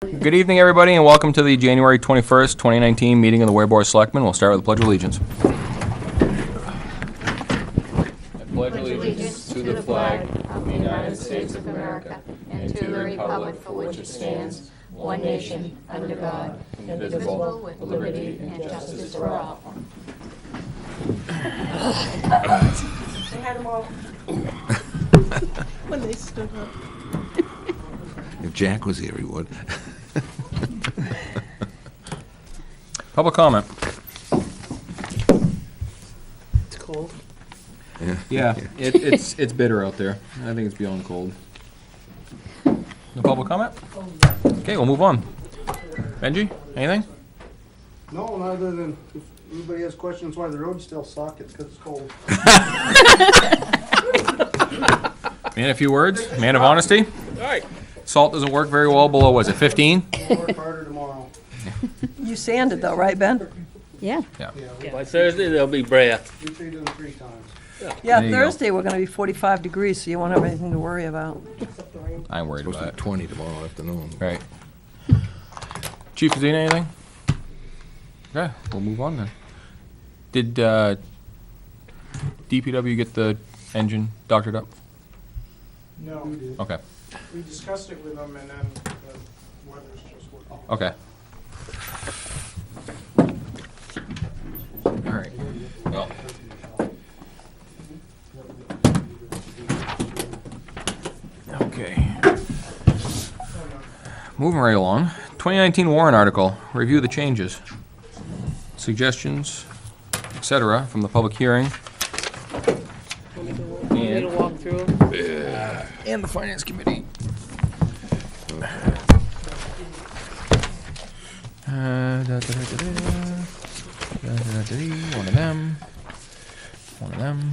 Good evening, everybody, and welcome to the January 21st, 2019 meeting of the Weare Board of Selectmen. We'll start with the Pledge of Allegiance. I pledge allegiance to the flag of the United States of America and to the republic for which it stands, one nation, under God, indivisible, with liberty and justice for all. They had them all. When they stood up. If Jack was here, he would. Public comment. It's cold. Yeah, it's bitter out there. I think it's beyond cold. No public comment? Okay, we'll move on. Benji, anything? No, other than if anybody has questions why the roads still suck, it's because it's cold. Man, a few words. Man of honesty. All right. Salt doesn't work very well below, was it 15? We'll work harder tomorrow. You sanded though, right, Ben? Yeah. Yeah. Yeah, By Thursday, there'll be Breyer. we treated them 3 times. Yeah, There you go. Thursday we're gonna be 45 degrees, so you won't have anything to worry about. I ain't worried Supposed to about be it. 20 tomorrow afternoon. Right. Chief, has he anything? Okay, we'll move on then. Did DPW get the engine doctored up? No, we did. Okay, We discussed it with them and then the weather's just working. okay. All right. Well. Okay. Moving right along. 2019 warrant article. Review the changes, suggestions, etc. from the public hearing. Want me to walk through them? And the Finance Committee. One of them. One of them.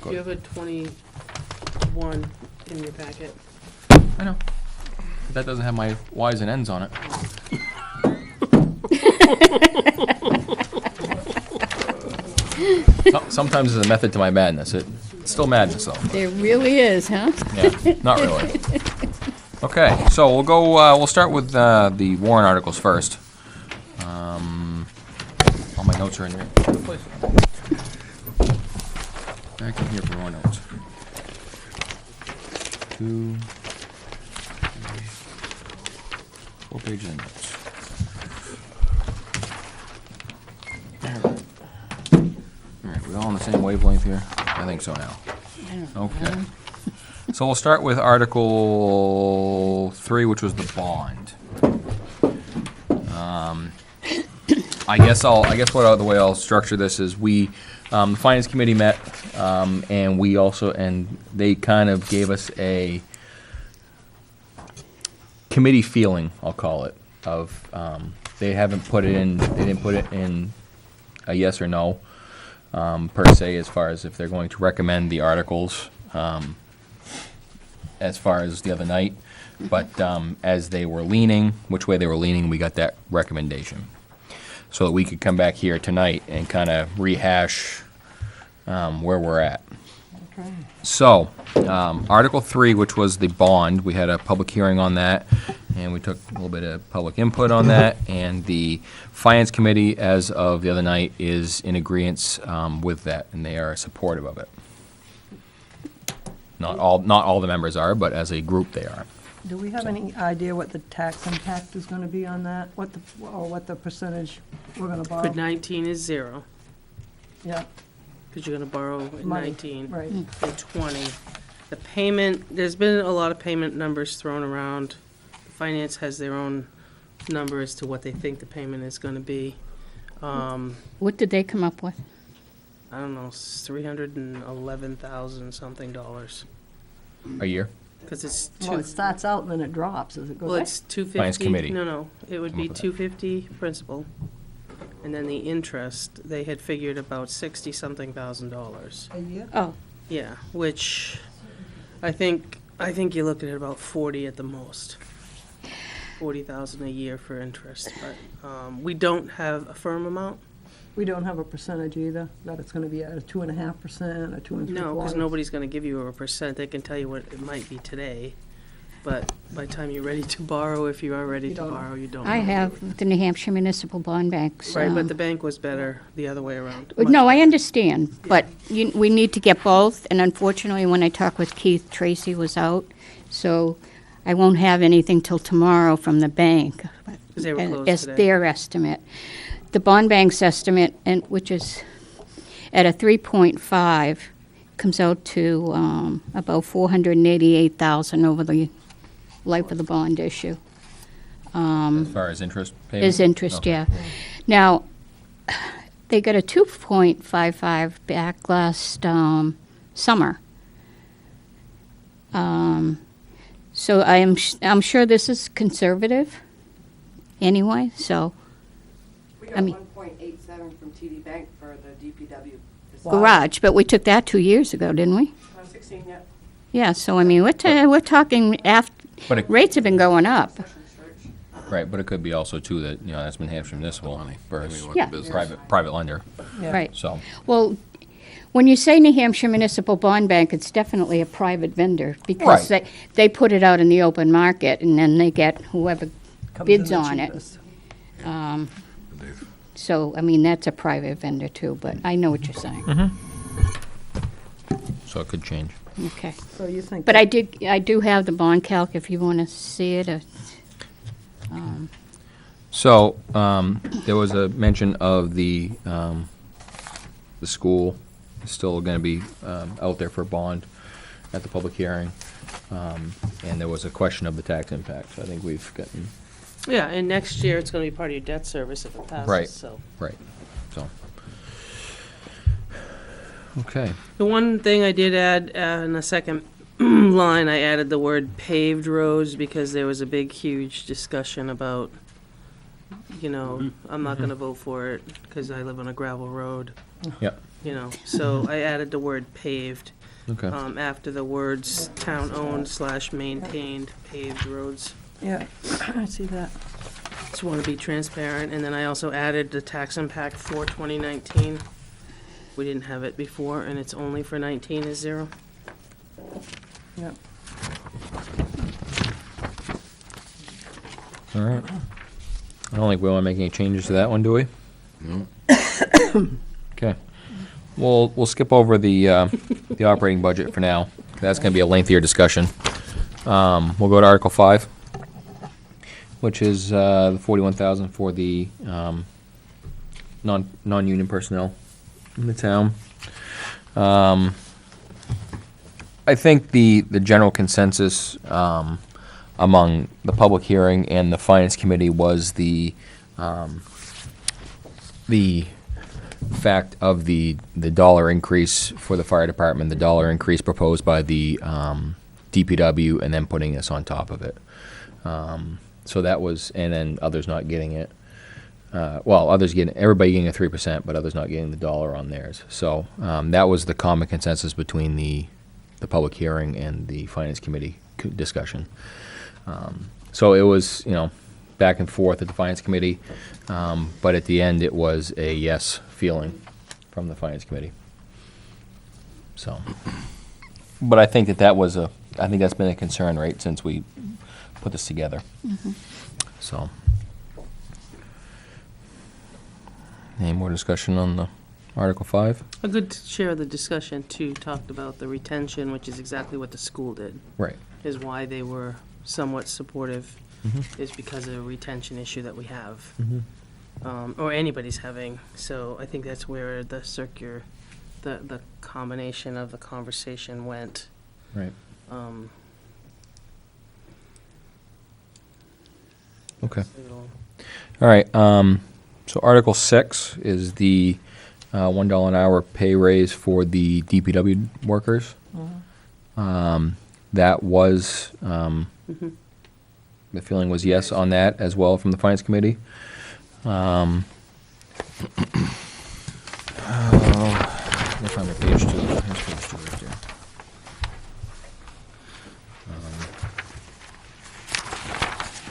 You have a 21 in your packet. I know. But that doesn't have my Y's and N's on it. Sometimes there's a method to my madness. It's still madness, though. There really is, huh? Yeah, not really. Okay, so we'll go. We'll start with the warrant articles first. All my notes are in here. Back in here for more notes. 2, 3, 4 pages of notes. All right, we all on the same wavelength here? I think so now. Okay. So we'll start with Article 3, which was the bond. I guess the way I'll structure this is the Finance Committee met, and they kind of gave us a committee feeling, I'll call it, of they didn't put it in a yes or no, per se, as far as if they're going to recommend the articles, as far as the other night. But as they were leaning, which way they were leaning, we got that recommendation. So that we could come back here tonight and kind of rehash where we're at. Okay. So, Article 3, which was the bond, we had a public hearing on that, and we took a little bit of public input on that, and the Finance Committee, as of the other night, is in agreeance with that, and they are supportive of it. Not all the members are, but as a group they are. Do we have any idea what the tax impact is gonna be on that? What the percentage we're gonna borrow? But 19 is 0, Yeah, because you're gonna borrow at money, 19 right. and 20. The payment, there's been a lot of payment numbers thrown around. Finance has their own number as to what they think the payment is gonna be. What did they come up with? I don't know, $311,000 something dollars. A year? Because it's Well, it starts out and then it drops as it goes. Well, it's 250. Finance Committee. No, it would be Come up with that. 250 principal, and then the interest, they had figured about $60-something thousand. A year? Oh, Yeah, which I think you're looking at about 40 at the most. 40,000 a year for interest, but we don't have a firm amount. We don't have a percentage either, that it's gonna be at a 2.5% or 2 3/4. No, because nobody's gonna give you a percent. They can tell you what it might be today, but by the time you're ready to borrow, if you are ready You to don't know. borrow, you don't. I know. have the New Hampshire Municipal Bond Bank, so. Right, but the bank was better the other way around. No, I understand, but we need to get both, and unfortunately, when I talked with Keith, Tracy was out, so I won't have anything till tomorrow from the bank. 'Cause they were closed As today. their estimate. The bond bank's estimate, and which is at a 3.5, comes out to about 488,000 over the life of the bond issue. As far as interest payment? Is interest, Okay. yeah. Now, they got a 2.55 back last summer. So I'm sure this is conservative anyway, so We I got mean- 1.87 from TD Bank for the DPW. garage, but we took that 2 years ago, didn't we? 16 yet. Yeah, so I mean, we're talking after, But it, rates have been going up. right, but it could be also too that, you know, that's New Hampshire Municipal versus Yeah. private lender, Yeah. Right. so. Well, when you say New Hampshire Municipal Bond Bank, it's definitely a private vendor because Right. they put it out in the open market and then they get whoever Comes bids in the on it. cheapest. So, I mean, that's a private vendor too, but I know what you're saying. So it could change. Okay. So you think. But I do have the bond calc if you want to see it. So, there was a mention of the school is still gonna be, out there for a bond at the public hearing. And there was a question of the tax impact. I think we've gotten, Yeah, and next year, it's gonna be part of your debt service if it passes, Right. so. right, so. Okay, The one thing I did add in the second line, I added the word paved roads because there was a big, huge discussion about, you know, I'm not gonna vote for it because I live on a gravel road, yep, you know, so I added the word paved okay. after the words town-owned / maintained paved roads. Yeah, I see that. Just want to be transparent, and then I also added the tax impact for 2019. We didn't have it before, and it's only for 19 is 0. Yep. All right. I don't think we want to make any changes to that one, do we? No. Okay. We'll skip over the operating budget for now. That's going to be a lengthier discussion. We'll go to Article 5, which is the 41,000 for the non-union personnel in the town. I think the general consensus among the public hearing and the finance committee was the fact of the dollar increase for the fire department, the dollar increase proposed by the DPW, and then putting this on top of it. So that was, and then others not getting it. Everybody getting a 3%, but others not getting the dollar on theirs. So that was the common consensus between the public hearing and the finance committee discussion. So it was, back and forth at the finance committee, but at the end, it was a yes feeling from the finance committee. So, but I think I think that's been a concern, right, since we put this together. So, any more discussion on the Article 5? A good share of the discussion, too, talked about the retention, which is exactly what the school did, Right. is why they were somewhat supportive, is because of the retention issue that we have, or anybody's having. So I think that's where the the combination of the conversation went. Right. Um, Okay. so- All right. So Article 6 is the $1 an hour pay raise for the DPW workers. That was, the feeling was yes on that as well from the Finance Committee. Let me find my page 2. Here's page 2 right there.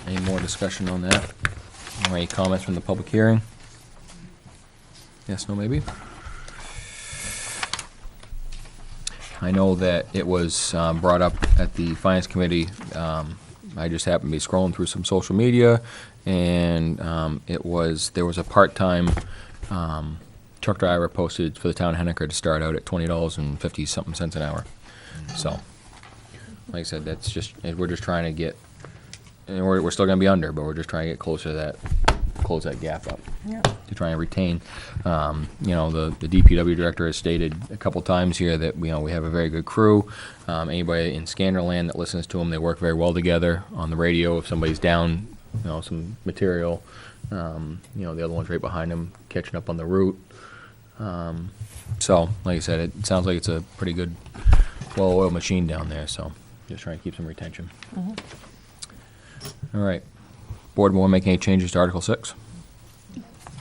Any more discussion on that? Or any comments from the public hearing? Yes, no, maybe? I know that it was brought up at the Finance Committee I just happened to be scrolling through some social media, and there was a part-time truck driver posted for the town of Henniker to start out at $20.50 cents an hour. So, like I said, that's just, we're just trying to get, and we're still gonna be under, but we're just trying to get closer to that, close that gap up. Yeah. To try and retain, the DPW director has stated a couple times here that, we have a very good crew. Anybody in Scannerland that listens to them, they work very well together on the radio. If somebody's down, some material, the other one's right behind them, catching up on the route. So, like I said, it sounds like it's a pretty good, well-oiled machine down there, so just trying to keep some retention. All right. Board, want to make any changes to Article 6?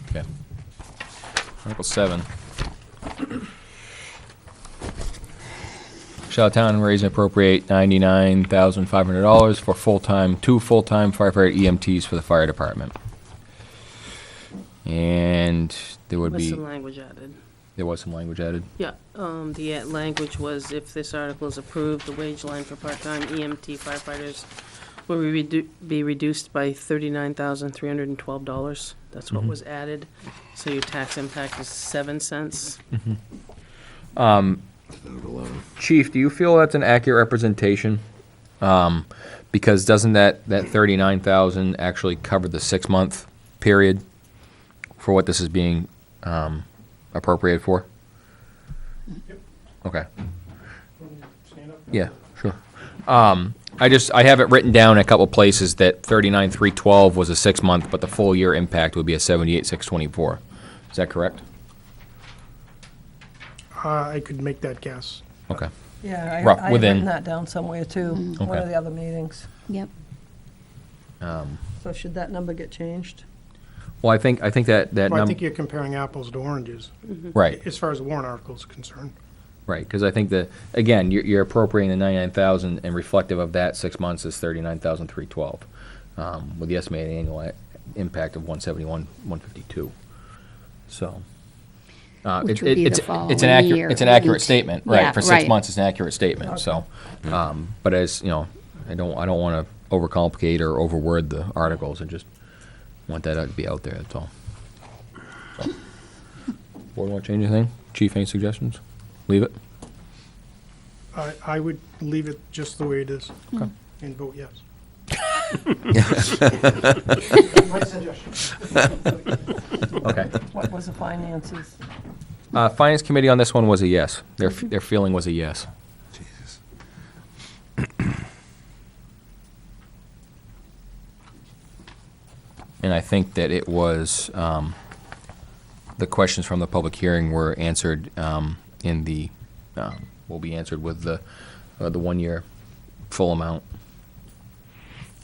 Okay. Article 7. Shall town raise and appropriate $99,500 for two full-time firefighter EMTs for the fire department? And there would With be, some language added. there was some language added. Yeah, the language was, if this article is approved, the wage line for part-time EMT firefighters will be reduced by $39,312. That's what was added. So your tax impact is 7 cents. Chief, do you feel that's an accurate representation? Because doesn't that 39,000 actually cover the 6-month period for what this is being appropriated for? Okay. Yeah, sure. I have it written down in a couple places that 39,312 was a 6-month, but the full year impact would be a 78,624. Is that correct? I could make that guess. Okay. Yeah, I Rough- had within- written that down somewhere too, one Okay. of the other meetings. Yep. So should that number get changed? Well, I think that Well, I number, think you're comparing apples to oranges, right, as far as the warrant article is concerned. right, because I think that, again, you're appropriating the 99,000, and reflective of that, 6 months is 39,312, with the estimated annual impact of 171, 152. So, Which would be the it's following an accurate, year, it's an accurate wouldn't- statement, Yeah, right? For 6 right. months, it's an accurate statement. So, but as I don't want to overcomplicate or overword the articles. I just want that to be out there. That's all. So, board want to change anything? Chief, any suggestions? Leave it. I would leave it just the way it is. Okay. And vote yes. My suggestion. Okay. What was the finances? Finance committee on this one was a yes. Their feeling was a yes. Jesus. And I think that it was, the questions from the public hearing were answered will be answered with the 1 year full amount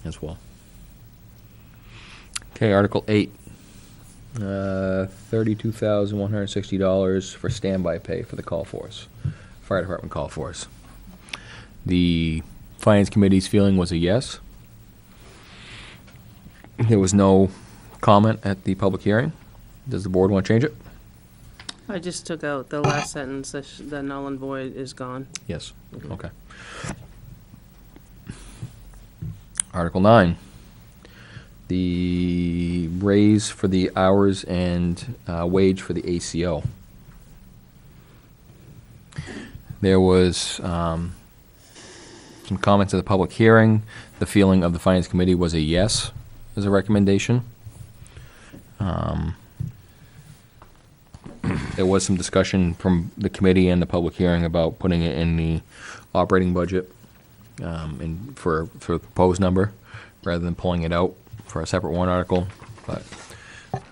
as well. Okay, Article 8. $32,160 for standby pay for the call force, fire department call force. The finance committee's feeling was a yes. There was no comment at the public hearing. Does the board want to change it? I just took out the last sentence, the null and void is gone. Yes. Okay. Article 9. The raise for the hours and wage for the ACO. There was some comments at the public hearing. The feeling of the finance committee was a yes as a recommendation. There was some discussion from the committee and the public hearing about putting it in the operating budget and for the proposed number, rather than pulling it out for a separate warrant article. But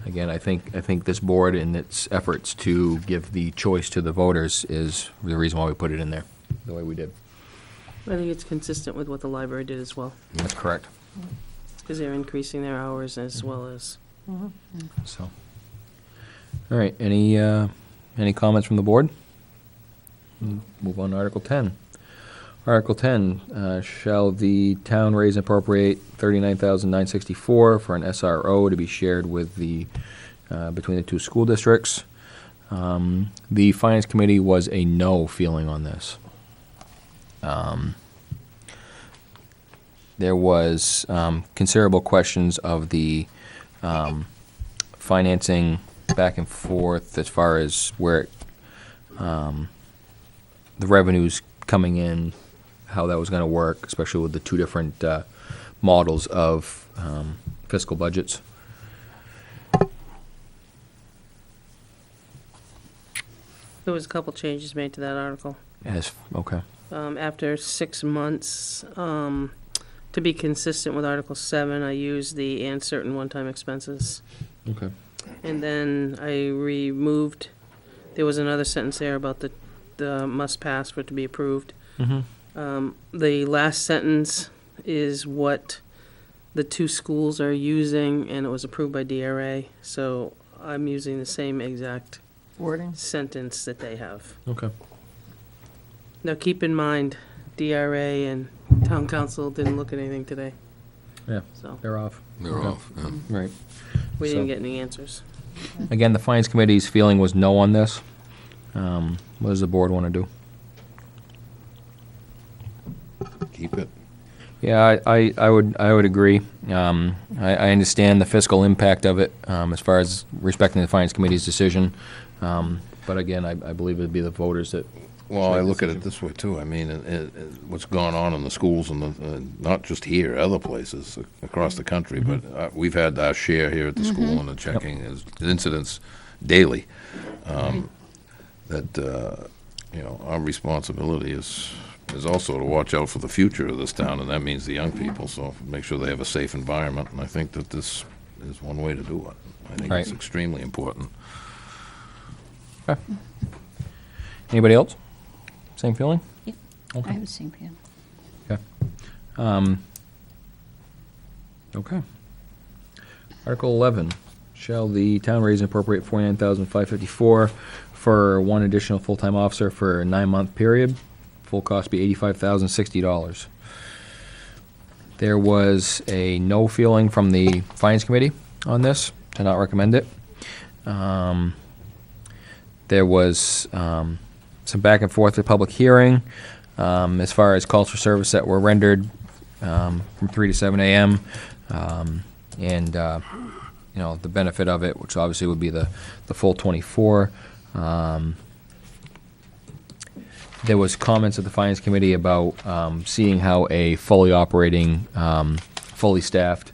again, I think this board, in its efforts to give the choice to the voters, is the reason why we put it in there the way we did. I think it's consistent with what the library did as well, That's correct. because they're increasing their hours as well as. So, all right. Any comments from the board? Move on to Article 10. Article 10, shall the town raise and appropriate $39,964 for an SRO to be shared with between the two school districts? The Finance Committee was a no feeling on this. there was considerable questions of the financing back and forth as far as where the revenues coming in, how that was going to work, especially with the two different models of fiscal budgets. There was a couple changes made to that article. Okay. After 6 months, to be consistent with Article 7, I used the "and certain one-time expenses." Okay. And then I removed, there was another sentence there about the must pass for it to be approved. The last sentence is what the two schools are using, and it was approved by DRA, so I'm using the same exact Wording? sentence that they have. Okay. Now, keep in mind, DRA and town council didn't look at anything today, Yeah, so they're off. They're Okay. off. Yeah. Right. we didn't So- get any answers. Again, the Finance Committee's feeling was no on this. What does the board want to do? Keep it. Yeah, I would agree. I understand the fiscal impact of it, as far as respecting the Finance Committee's decision. But again, I believe it'd be the voters that. Well, I look at it this way too. I mean, what's gone on in the schools and not just here, other places across the country, but we've had our share here at the school and the checking incidents daily. That our responsibility is also to watch out for the future of this town, and that means the young people. So make sure they have a safe environment, and I think that this is one way to do it. I think it's Right. extremely important. Anybody else? Same feeling? Yep. Okay. I have the same feeling. Okay. Article 11, shall the town raise and appropriate $49,554 for one additional full-time officer for a 9-month period? Full cost be $85,060. There was a no feeling from the Finance Committee on this, to not recommend it. There was some back and forth at public hearing as far as calls for service that were rendered from 3 to 7 a.m. And the benefit of it, which obviously would be the full 24. There was comments at the Finance Committee about seeing how a fully operating, fully staffed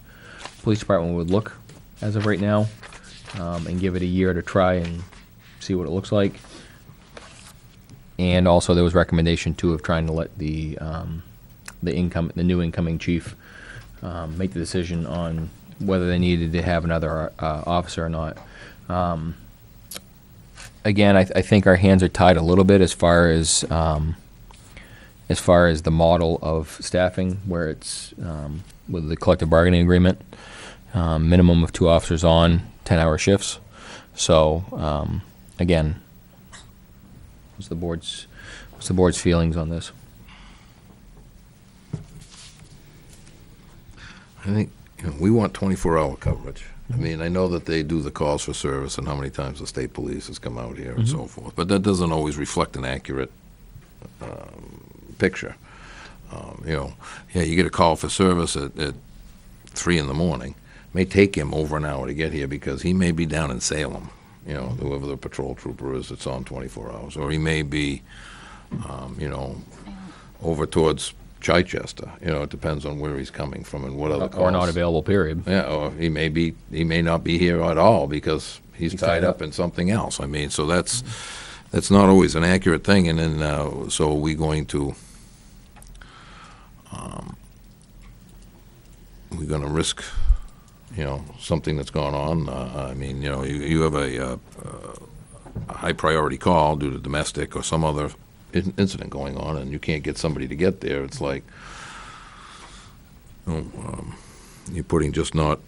police department would look as of right now, and give it a year to try and see what it looks like. And also, there was recommendation too of trying to let the new incoming chief make the decision on whether they needed to have another officer or not. Again, I think our hands are tied a little bit as far as the model of staffing, where it's with the collective bargaining agreement, minimum of 2 officers on 10-hour shifts. So again, what's the board's feelings on this? I think we want 24-hour coverage. I mean, I know that they do the calls for service and how many times the state police has come out here and so forth, but that doesn't always reflect an accurate picture. You get a call for service at 3 in the morning. It may take him over an hour to get here because he may be down in Salem, whoever the patrol trooper is that's on 24 hours, or he may be, over towards Chichester. It depends on where he's coming from and what other calls. Or not available, period. Yeah, or he may not be here at all because he's tied up in something else. I mean, so that's not always an accurate thing. And then, so are we going to, we're going to risk, something that's gone on. I mean, you have a high priority call due to domestic or some other incident going on, and you can't get somebody to get there. It's like you're putting just not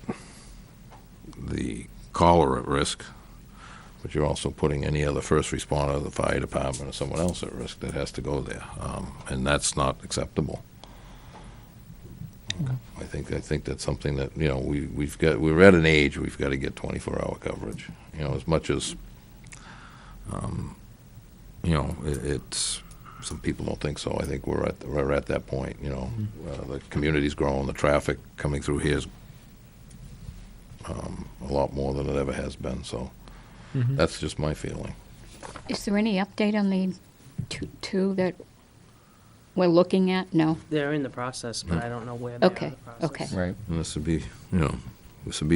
the caller at risk, but you're also putting any other first responder, the fire department, or someone else at risk that has to go there, and that's not acceptable. I think that's something that we're at an age we've got to get 24-hour coverage. As much as it's some people don't think so. I think we're at that point, you know. The community's growing, the traffic coming through here is a lot more than it ever has been, so that's just my feeling. Is there any update on the two that we're looking at? No? They're in the process, but I don't know where they are in Okay, the process. okay. Right. And this would be,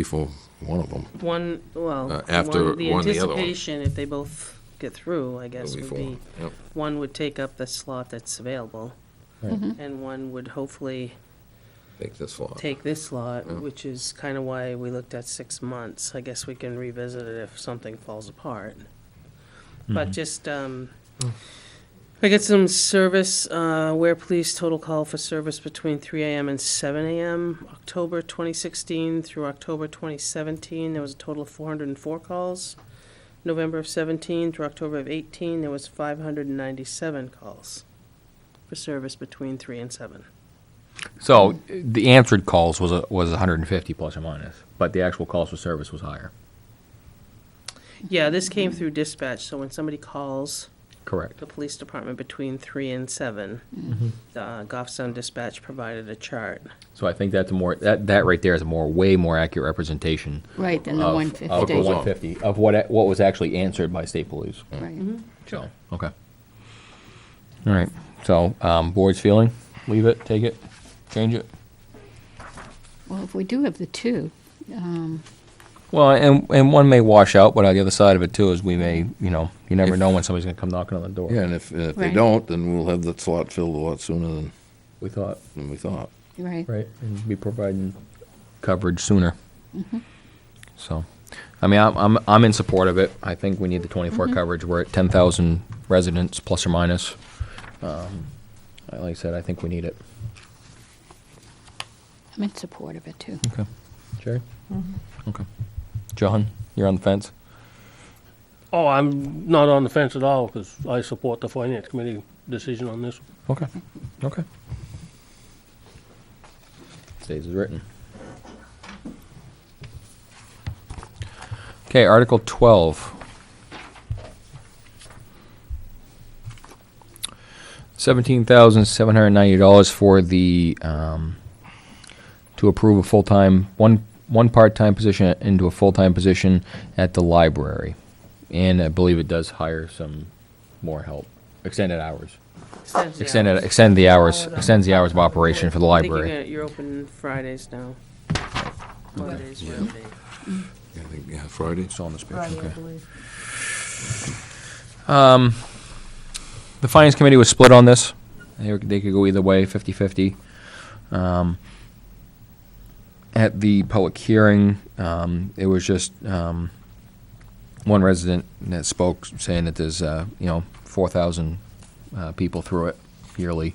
for one of them. One, well, After the one, the other one. anticipation, if they both get through, I guess, It'll would be be, four. Yep. one would take up the slot that's available, and one would hopefully Take this slot. take this slot, Yeah. which is kind of why we looked at 6 months. I guess we can revisit it if something falls apart. But just, I get some service, Weare Police total call for service between 3 a.m. and 7 a.m. October 2016 through October 2017, there was a total of 404 calls. November of 17 through October of 18, there was 597 calls for service between 3 and 7. So the answered calls was 150 plus or minus, but the actual calls for service was higher. Yeah, this came through dispatch, so when somebody calls Correct. the police department between 3 and 7, Goffstown Dispatch provided a chart. So I think that's that right there is way more accurate representation Right, than the of 150. the 150 of what was actually answered by state police. Right. So okay. All right. So board's feeling, leave it, take it, change it. Well, if we do have the two, Well, and one may wash out, but on the other side of it too is we may, you never know when somebody's gonna come knocking on the door. Yeah, and if they Right. don't, then we'll have the slot filled a lot sooner than We thought, we thought. right? right, and be providing coverage sooner. So, I mean, I'm in support of it. I think we need the 24 coverage. We're at 10,000 residents plus or minus. Like I said, I think we need it. I'm in support of it, too. Okay. Jerry? Okay. John, you're on the fence? Oh, I'm not on the fence at all, because I support the finance committee decision on this. Okay. Okay. Stays as written. Okay, Article 12. $17,790 for the, to approve a full-time, one part-time position into a full-time position at the library. And I believe it does hire some more help, extended hours. Extend the hours, extends the hours of operation for the I think library. you're open Fridays now. Mondays, Wednesdays. Yeah, I think, Friday. It's on this page, Friday, I okay. believe. The Finance Committee was split on this. They could go either way, 50-50. At the public hearing, it was just one resident that spoke saying that there's 4,000 people through it yearly.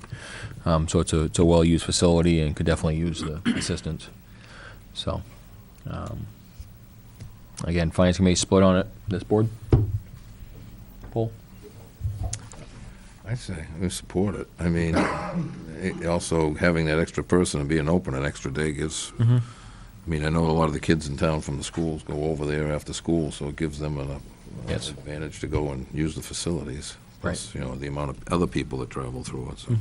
So it's a well-used facility and could definitely use the assistance. So, again, Finance Committee split on it. This board? Paul? I say, I support it. I mean, also having that extra person and being open an extra day gives, I mean, I know a lot of the kids in town from the schools go over there after school, so it gives them an Yes. advantage to go and use the facilities. Plus, the amount of other people that travel through it, so.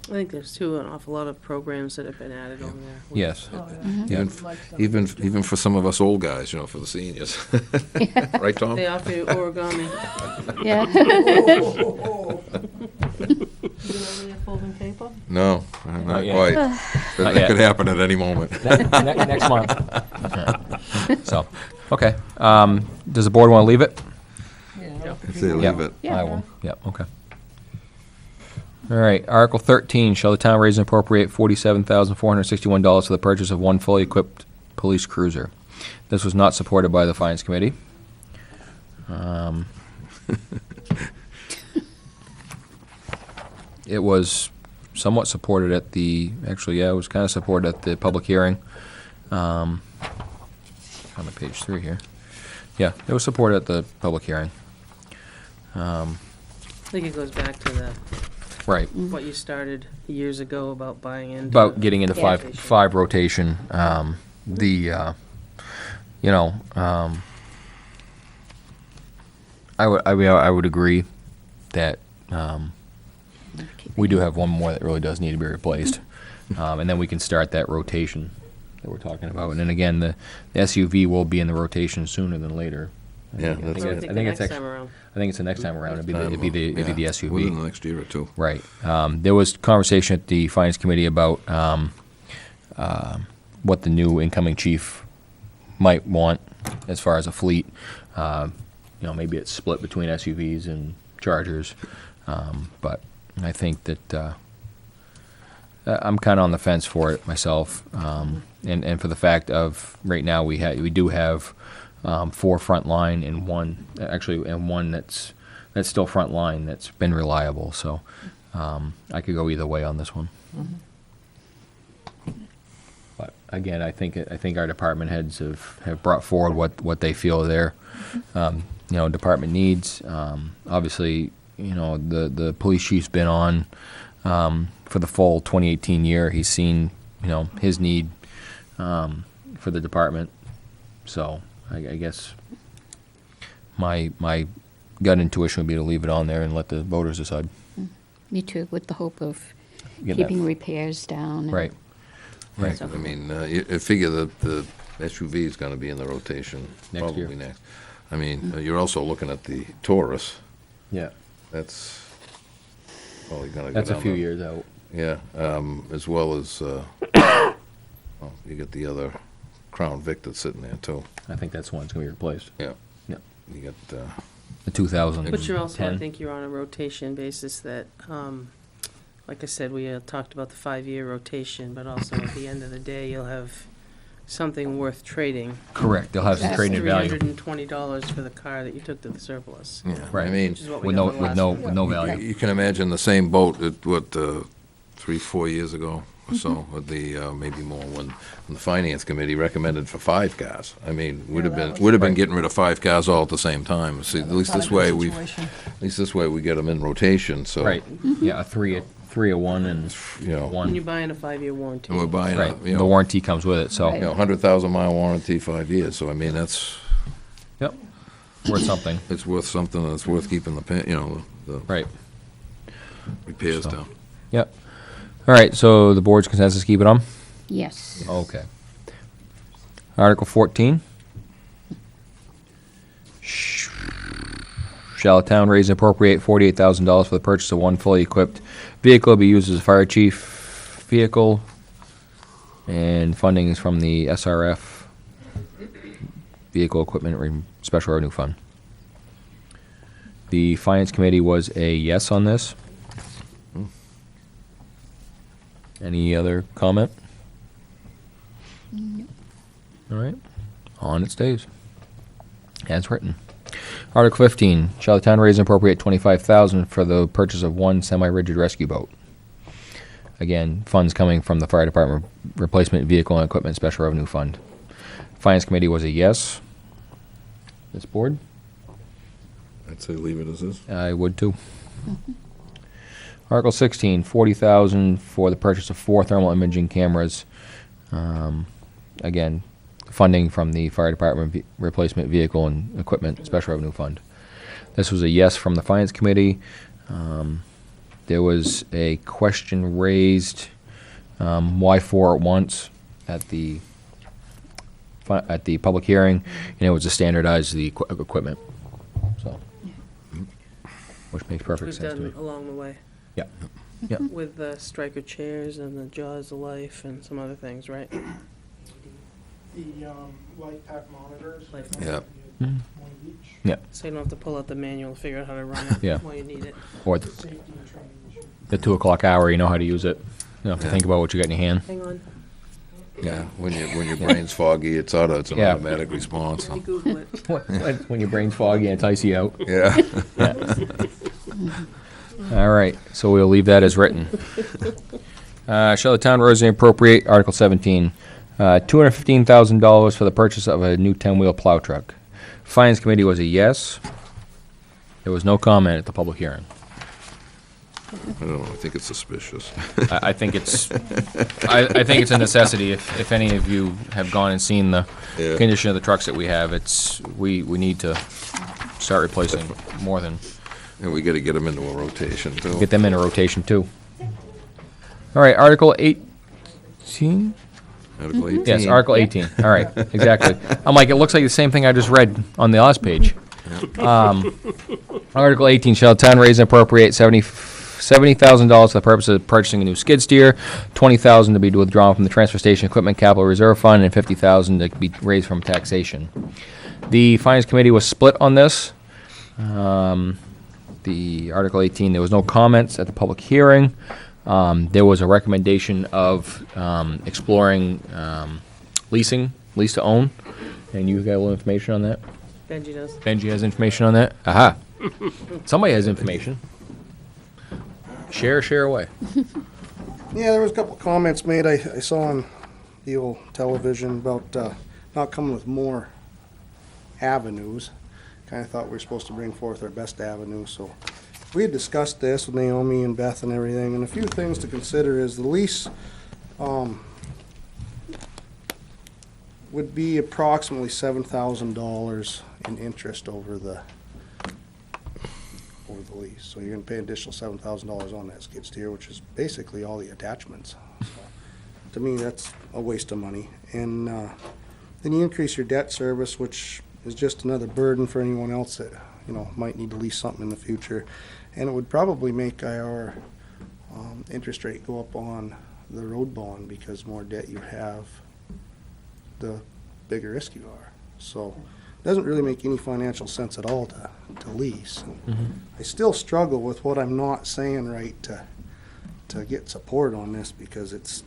I think there's too an awful lot of programs that have been added on there. Yes. Oh, yeah. Even, Like some- even for some of us old guys, for the seniors. Right, Tom? They offer you origami. Yeah. You know where you're folding paper? No, not Not yet. quite. Not That yet. could happen at any moment. Next month. So, okay. Does the board want to leave it? Yeah. If they leave it. Yeah. I will. Yep, okay. All right, Article 13, shall the town raise and appropriate $47,461 for the purchase of one fully equipped police cruiser? This was not supported by the Finance Committee. It was somewhat supported at the, actually, yeah, it was kind of supported at the public hearing. On the page 3 here. Yeah, it was supported at the public hearing. I think it goes back to the, Right. what you started years ago about buying into. About getting into Yeah. five rotation, I would agree that, we do have one more that really does need to be replaced. And then we can start that rotation that we're talking about. And then again, the SUV will be in the rotation sooner than later. Yeah, I that's think I it- would think I the think it's next actu- time around. I think it's the next time around. It'd be the Yeah, SUV. Within the next year or two. Right. There was conversation at the Finance Committee about what the new incoming chief might want as far as a fleet. Maybe it's split between SUVs and Chargers. But I think that I'm kind of on the fence for it myself. And for the fact of right now we do have 4 front line and one that's still front line that's been reliable. So I could go either way on this one. But again, I think our department heads have brought forward what they feel their department needs. Obviously, the police chief's been on for the full 2018 year. He's seen his need for the department. So I guess my gut intuition would be to leave it on there and let the voters decide. Me too, with the hope of Get that- keeping repairs down. and- Right. Right. I mean, you figure that the SUV is gonna be in the rotation. Next year. Probably next. I mean, you're also looking at the Taurus. Yeah. That's probably gonna go That's a down few the- years out. Yeah, as well as, you get the other Crown Vic that's sitting there too. I think that's the one that's going to be replaced. Yeah. Yeah. You got, The 2000. But you're also, I think you're on a rotation basis that, like I said, we talked about the 5-year rotation, but also at the end of the day, you'll have something worth trading. Correct. They'll have some That's trading value. $320 for the car that you took to the surplus. yeah, Right. I mean, Which is what we With got no, the with last no, one. with no value. you can imagine the same boat, 3-4 years ago or so, with the, maybe more, when the Finance Committee recommended for 5 cars. I mean, would have that been, was- getting rid of 5 cars all at the same time. See, at least Not a this good way situation. at least this way we get them in rotation, so. Right. Yeah, a three, a one, and You know, And one. you're buying a 5-year warranty. and we're buying Right. a, you The know, warranty comes with it, so. 100,000-mile warranty, 5 years, so I mean, that's, Yep. Worth something. it's worth something, and it's worth keeping the Right. repairs So. down. Yep. All right, so the board's consensus, keep it on? Yes. Okay. Article 14. Shall the town raise and appropriate $48,000 for the purchase of one fully equipped vehicle to be used as a fire chief vehicle? And funding is from the SRF Vehicle Equipment Special Revenue Fund. The Finance Committee was a yes on this. Any other comment? All right. On it stays. As written. Article 15, shall the town raise and appropriate $25,000 for the purchase of one semi-rigid rescue boat? Again, funds coming from the Fire Department Replacement Vehicle and Equipment Special Revenue Fund. Finance Committee was a yes. This board? I'd say leave it as is. I would too. Article 16, $40,000 for the purchase of 4 thermal imaging cameras. Again, funding from the Fire Department Replacement Vehicle and Equipment Special Revenue Fund. This was a yes from the Finance Committee. There was a question raised, why 4 at once at the public hearing, and it was to standardize the equipment. So, which makes perfect We've sense to me. done along the way Yeah. Yeah. with the striker chairs and the jaws of life and some other things, right? The light pack monitors. Light Yeah. One of each. Yeah. So you don't have to pull out the manual to figure out how to run it Yeah. while you need it. Or Safety and training issue. the 2 o'clock hour, you know how to use it. You don't have to Yeah. think about what you got in your hand. Hang on, Yeah, when your brain's foggy, it's an Yeah. automatic response. let me Google it. When your brain's foggy and it's icy out. Yeah. All right, so we'll leave that as written. Shall the town raise and appropriate, Article 17, $215,000 for the purchase of a new 10-wheel plow truck? Finance Committee was a yes. There was no comment at the public hearing. I don't know, I think it's suspicious. I think it's, I think it's a necessity. If any of you have gone and seen the Yeah. condition of the trucks that we have, we need to start replacing more than And we gotta get them into a rotation, too. Get them in a rotation, too. All right, Article 18? Article 18. Yes, Article 18. All right, exactly. I'm like, it looks like the same thing I just read on the last page. Article 18, shall the town raise and appropriate $70,000 for the purpose of purchasing a new skid steer, $20,000 to be withdrawn from the transfer station equipment capital reserve fund, and $50,000 to be raised from taxation. The Finance Committee was split on this. The Article 18, there was no comments at the public hearing. There was a recommendation of exploring leasing, lease to own, and you got a little information on that? Benji does. Benji has information on that? Aha. Somebody has information. Share away. Yeah, there was a couple of comments made I saw on the old television about not coming with more avenues. Kind of thought we were supposed to bring forth our best avenue, so we had discussed this with Naomi and Beth and everything, and a few things to consider is the lease would be approximately $7,000 in interest over the lease. So you're gonna pay an additional $7,000 on that skid steer, which is basically all the attachments. So, to me, that's a waste of money. And then you increase your debt service, which is just another burden for anyone else that, might need to lease something in the future. And it would probably make our interest rate go up on the road bond, because more debt you have, the bigger risk you are. So it doesn't really make any financial sense at all to lease. I still struggle with what I'm not saying right to get support on this, because it's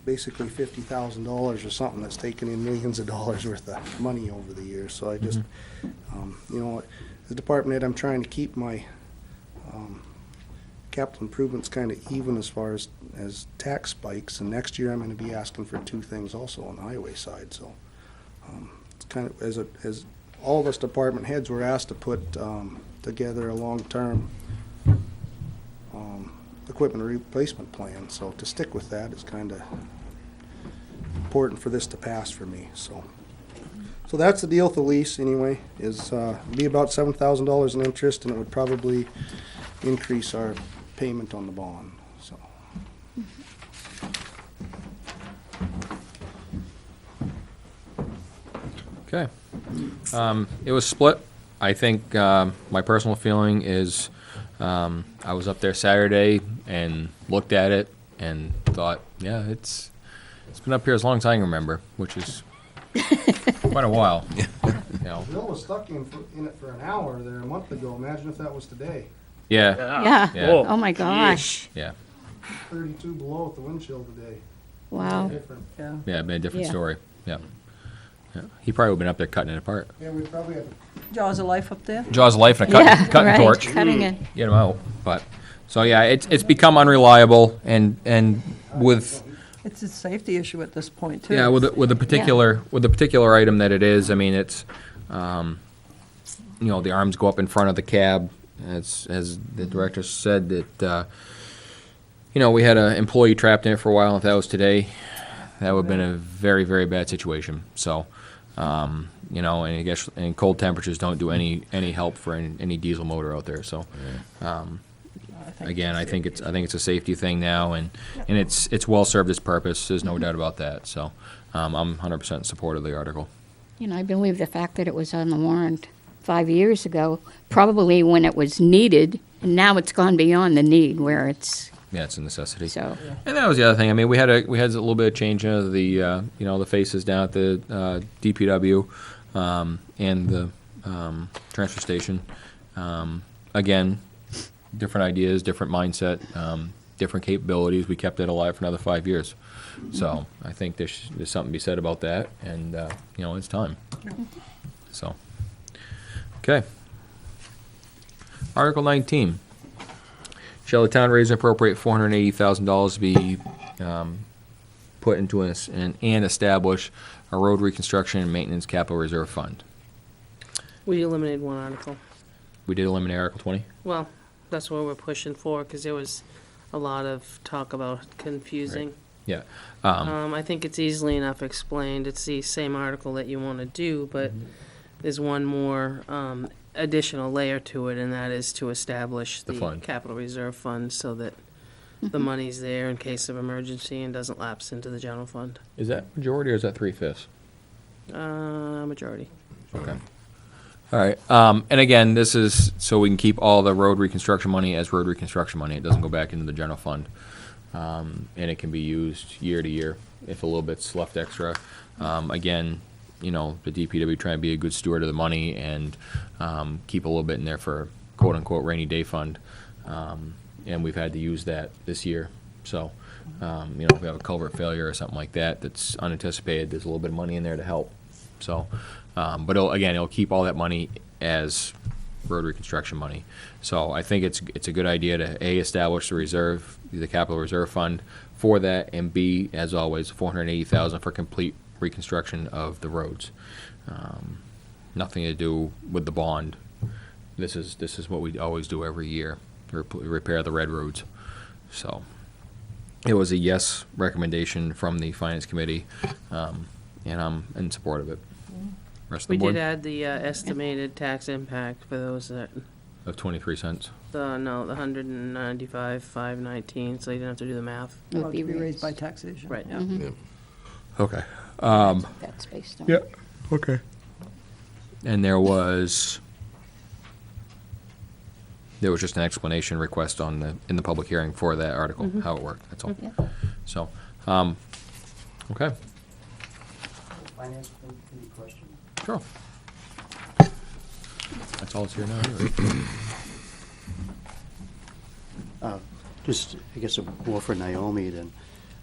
basically $50,000 or something that's taken in millions of dollars worth of money over the years. So I just, as a department head, I'm trying to keep my capital improvements kind of even as far as tax spikes, and next year I'm going to be asking for two things also on the highway side. So it's kind of, as all of us department heads were asked to put together a long-term equipment replacement plan. So to stick with that is kind of important for this to pass for me. So that's the deal with the lease anyway, is be about $7,000 in interest, and it would probably increase our payment on the bond. So. Okay. It was split. I think my personal feeling is I was up there Saturday and looked at it and thought, yeah, it's been up here as long as I can remember, which is quite a while. Bill was stuck in it for an hour there a month ago. Imagine if that was today. Yeah. Yeah. Yeah. Oh, my gosh. Yeah. 32 below with the wind chill today. Wow. Different. Yeah. Yeah, it'd been a different Yeah. story. Yeah. He probably would have been up there cutting it apart. Yeah, we probably have Jaws of life up there? Jaws of life and a Yeah, cutting right, torch. cutting it. Get them out. But so yeah, it's become unreliable, and with It's a safety issue at this point, too. yeah with the particular item that it is. I mean, it's the arms go up in front of the cab, as the director said that we had an employee trapped in it for a while. If that was today, that would have been a very, very bad situation. So. And I guess cold temperatures don't do any help for any diesel motor out there. So, again, I think it's a safety thing now, and it's well served its purpose. There's no doubt about that. So, I'm 100% in support of the article. I believe the fact that it was on the warrant 5 years ago, probably when it was needed, and now it's gone beyond the need where it's, Yeah, it's a necessity. so. And that was the other thing. I mean, we had a little bit of change of the the faces down at the DPW and the transfer station. Again, different ideas, different mindset, different capabilities. We kept it alive for another 5 years. So I think there's something to be said about that, and it's time. So, okay. Article 19. Shall the town raise and appropriate $480,000 to be put into and establish a road reconstruction and maintenance capital reserve fund? We eliminated one article. We did eliminate Article 20? Well, that's what we're pushing for, because there was a lot of talk about confusing. Yeah. I think it's easily enough explained. It's the same article that you want to do, but there's one more additional layer to it, and that is to establish The the fund. capital reserve fund so that the money's there in case of emergency and doesn't lapse into the general fund. Is that majority or is that 3/5? Majority. Okay. All right, and again, this is so we can keep all the road reconstruction money as road reconstruction money. It doesn't go back into the general fund. And it can be used year to year if a little bit's left extra. Again, you know, the DPW trying to be a good steward of the money and keep a little bit in there for quote-unquote rainy day fund. And we've had to use that this year. So, you know, if we have a culvert failure or something like that that's unanticipated, there's a little bit of money in there to help. So, but it'll keep all that money as road reconstruction money. So I think it's a good idea to A, establish the reserve, the capital reserve fund for that, and B, as always, $480,000 for complete reconstruction of the roads. Nothing to do with the bond. This is what we always do every year, repair the red roads. So it was a yes recommendation from the finance committee, and I'm in support of it. Rest of We the board did add the estimated tax impact for those that, of 23 cents. the 195,519, so you didn't have to do the math. It would Well, be to be raised raised. by taxation. Right. Yeah. Yeah. Okay. That's based on. Okay. And there was just an explanation request in the public hearing for that article, how it worked, that's all. Yeah. So, okay, Finance committee question? sure. That's all it's here now. anyway. Just, I guess, more for Naomi then.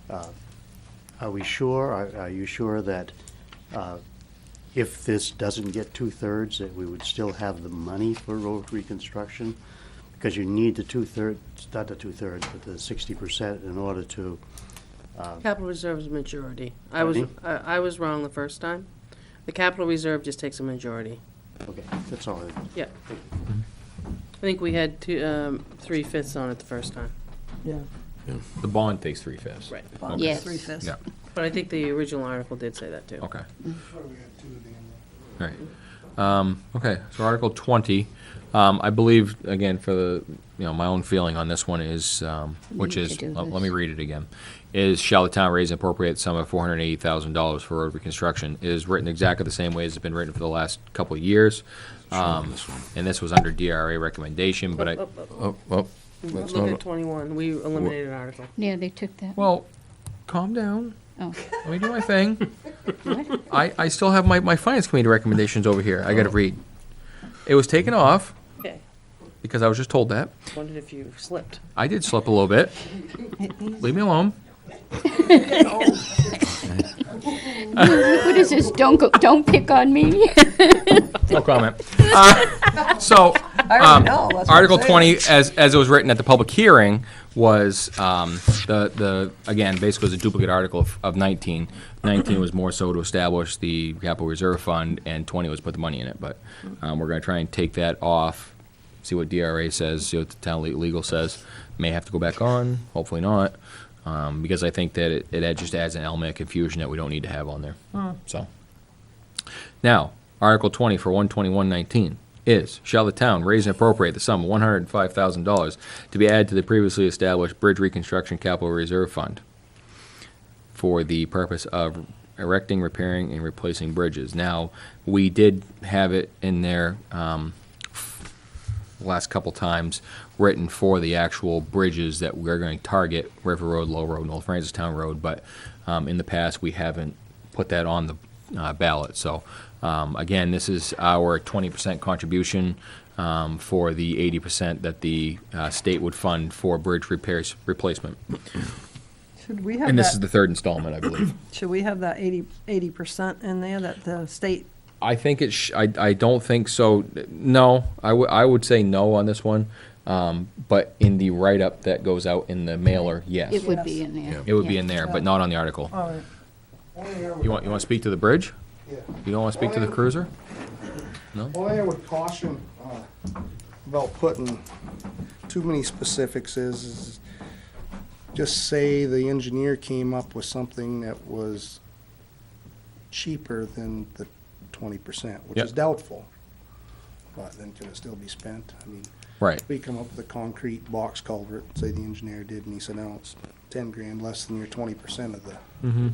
Are we sure, are you sure that if this doesn't get 2/3, that we would still have the money for road reconstruction? Because you need the 2/3, not the 2/3, but the 60% in order to, Capital reserve is majority. I was wrong the first time. The capital reserve just takes a majority. okay, that's all. Yeah. I think we had 3/5 on it the first time. Yeah. The bond takes 3/5. Right. Bond Yes. 3/5. Yeah, But I think the original article did say that too. okay, Sure, we had two at the end. all right. Okay, so Article 20, I believe, again, for the, my own feeling on this one is, which need is, to do let this. me read it again, is shall the town raise and appropriate sum of $480,000 for road reconstruction? It is written exactly the same way as it's been written for the last couple of years. And this was under DRA recommendation, but I, That's Look not, at 21, we eliminated an article. Yeah, they took that. well, calm down. Oh, Let me do my thing. what? I still have my finance committee recommendations over here. I gotta read. It was taken off Okay, because I was just told that. wondered if you slipped. I did slip a little bit. Leave me alone. What is this? Don't pick on me. No comment. So, I already know, that's what I'm Article saying. 20, as it was written at the public hearing, was again, basically was a duplicate article of 19. 19 was more so to establish the capital reserve fund, and 20 was put the money in it. But we're going to try and take that off, see what DRA says, see what the town legal says. May have to go back on, hopefully not, because I think that it just adds an element of confusion that we don't need to have on there. So, now, Article 20 for 12119 is, shall the town raise and appropriate the sum of $105,000 to be added to the previously established Bridge Reconstruction Capital Reserve Fund for the purpose of erecting, repairing, and replacing bridges. Now, we did have it in there last couple times written for the actual bridges that we're going to target, River Road, Low Road, Old Francistown Road, but in the past, we haven't put that on the ballot. So, again, this is our 20% contribution for the 80% that the state would fund for bridge repairs replacement. Should we have And this is that, the third installment, I believe. should we have that 80% in there that the state, I think I don't think so. No, I would say no on this one. But in the write-up that goes out in the mailer, yes. It would be in there. Yeah. It would be in there, but not on the article. all right. You want to speak to the bridge? Yeah. You don't want to speak to the cruiser? No? Only I would caution about putting too many specifics is just say the engineer came up with something that was cheaper than the 20%, which Yep. is doubtful. but then can it still be spent? I mean, Right. we come up with a concrete box culvert, say the engineer did, and he said, no, it's 10 grand less than your 20% of the Mm-hmm.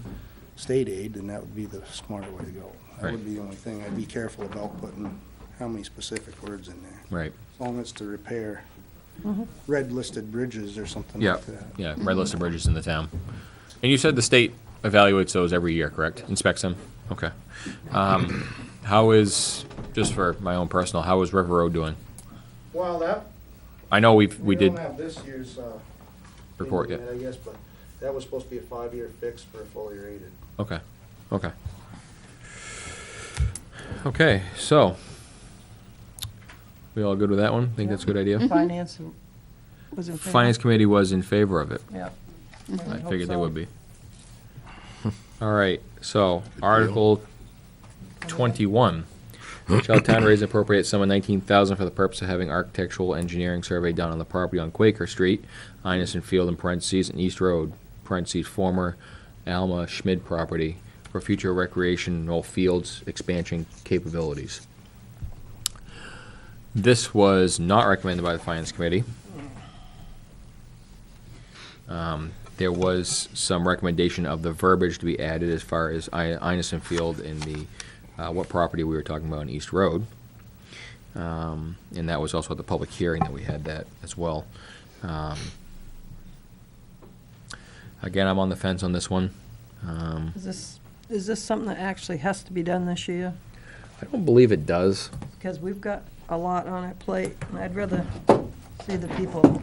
state aid, then that would be the smarter way to go. That Right. would be the only thing. I'd be careful about putting how many specific words in there. Right. As long as it's to repair red listed bridges or something Yeah. like that. Yeah. Red list of bridges in the town. And you said the state evaluates those every year, correct? Inspects them. Okay. How is, just for my own personal, how is River Road doing? Well, that, I know we we did don't have this year's, report thing yet. in it, I guess, but that was supposed to be a 5-year fix for fully rated. Okay. Okay. Okay. So we all good with that one? Think that's a good idea? Finance was in favor. Finance committee was in favor of it. Yeah. I figured they would be. All right, so Article 21. Shall town raise and appropriate sum of $19,000 for the purpose of having architectural engineering survey done on the property on Quaker Street, Inison Field in parentheses, and East Road, parentheses, former Alma Schmid property, for future recreational fields expansion capabilities. This was not recommended by the Finance Committee. There was some recommendation of the verbiage to be added as far as Inison Field and the, what property we were talking about on East Road. And that was also at the public hearing that we had that as well. Again, I'm on the fence on this one. Is this something that actually has to be done this year? I don't believe it does. Because we've got a lot on our plate, and I'd rather see the people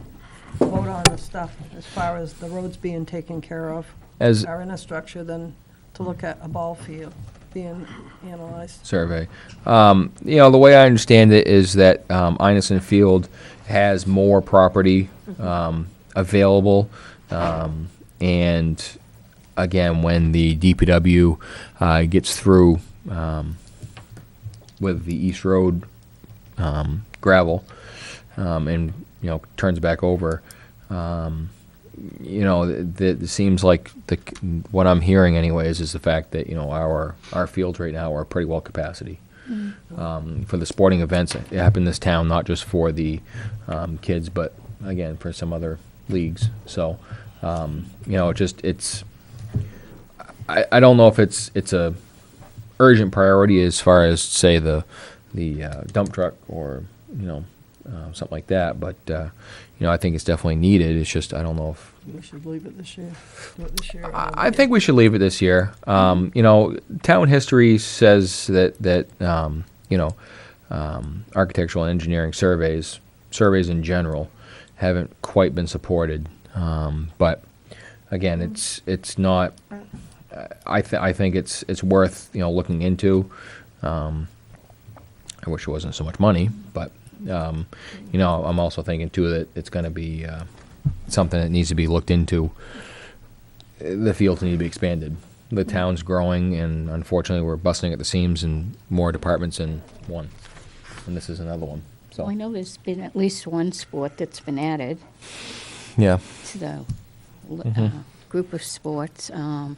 vote on the stuff as far as the roads being taken care of, As our infrastructure, than to look at a ball field being analyzed. survey. The way I understand it is that Inison Field has more property available, and again, when the DPW gets through with the East Road gravel and turns back over, it seems like what I'm hearing anyways is the fact that our fields right now are pretty well capacity for the sporting events that happen in this town, not just for the kids, but again for some other leagues. So I don't know if it's a urgent priority as far as say the dump truck or something like that, but I think it's definitely needed. It's just I don't know if We should leave it this year. Do it this year. or I next think we should leave it this year. Town history says that architectural and engineering surveys in general, haven't quite been supported. But again, it's not. I think it's worth looking into. I wish it wasn't so much money, but I'm also thinking too that it's going to be something that needs to be looked into. The fields need to be expanded. The town's growing, and unfortunately, we're busting at the seams in more departments than one, and this is another one. So I know there's been at least one sport that's been added yeah, to the group of sports. And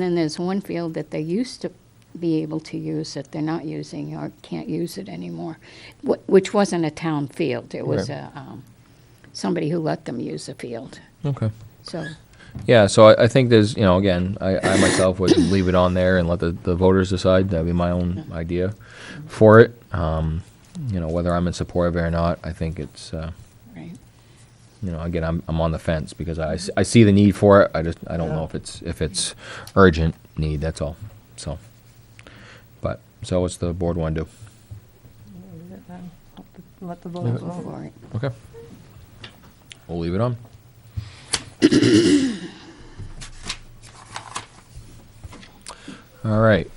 then there's one field that they used to be able to use that they're not using or can't use it anymore, which wasn't a town field. It was Right. Somebody who let them use the field. okay. So Yeah, so I think there's, again, I myself would leave it on there and let the voters decide. That'd be my own idea for it. Whether I'm in support of it or not, I think it's, right. again, I'm on the fence because I see the need for it. I don't know if it's urgent need. That's all. So, so what's the board want to do? Leave it then. Let the Go voters vote. for it. Okay, we'll leave it on. All right.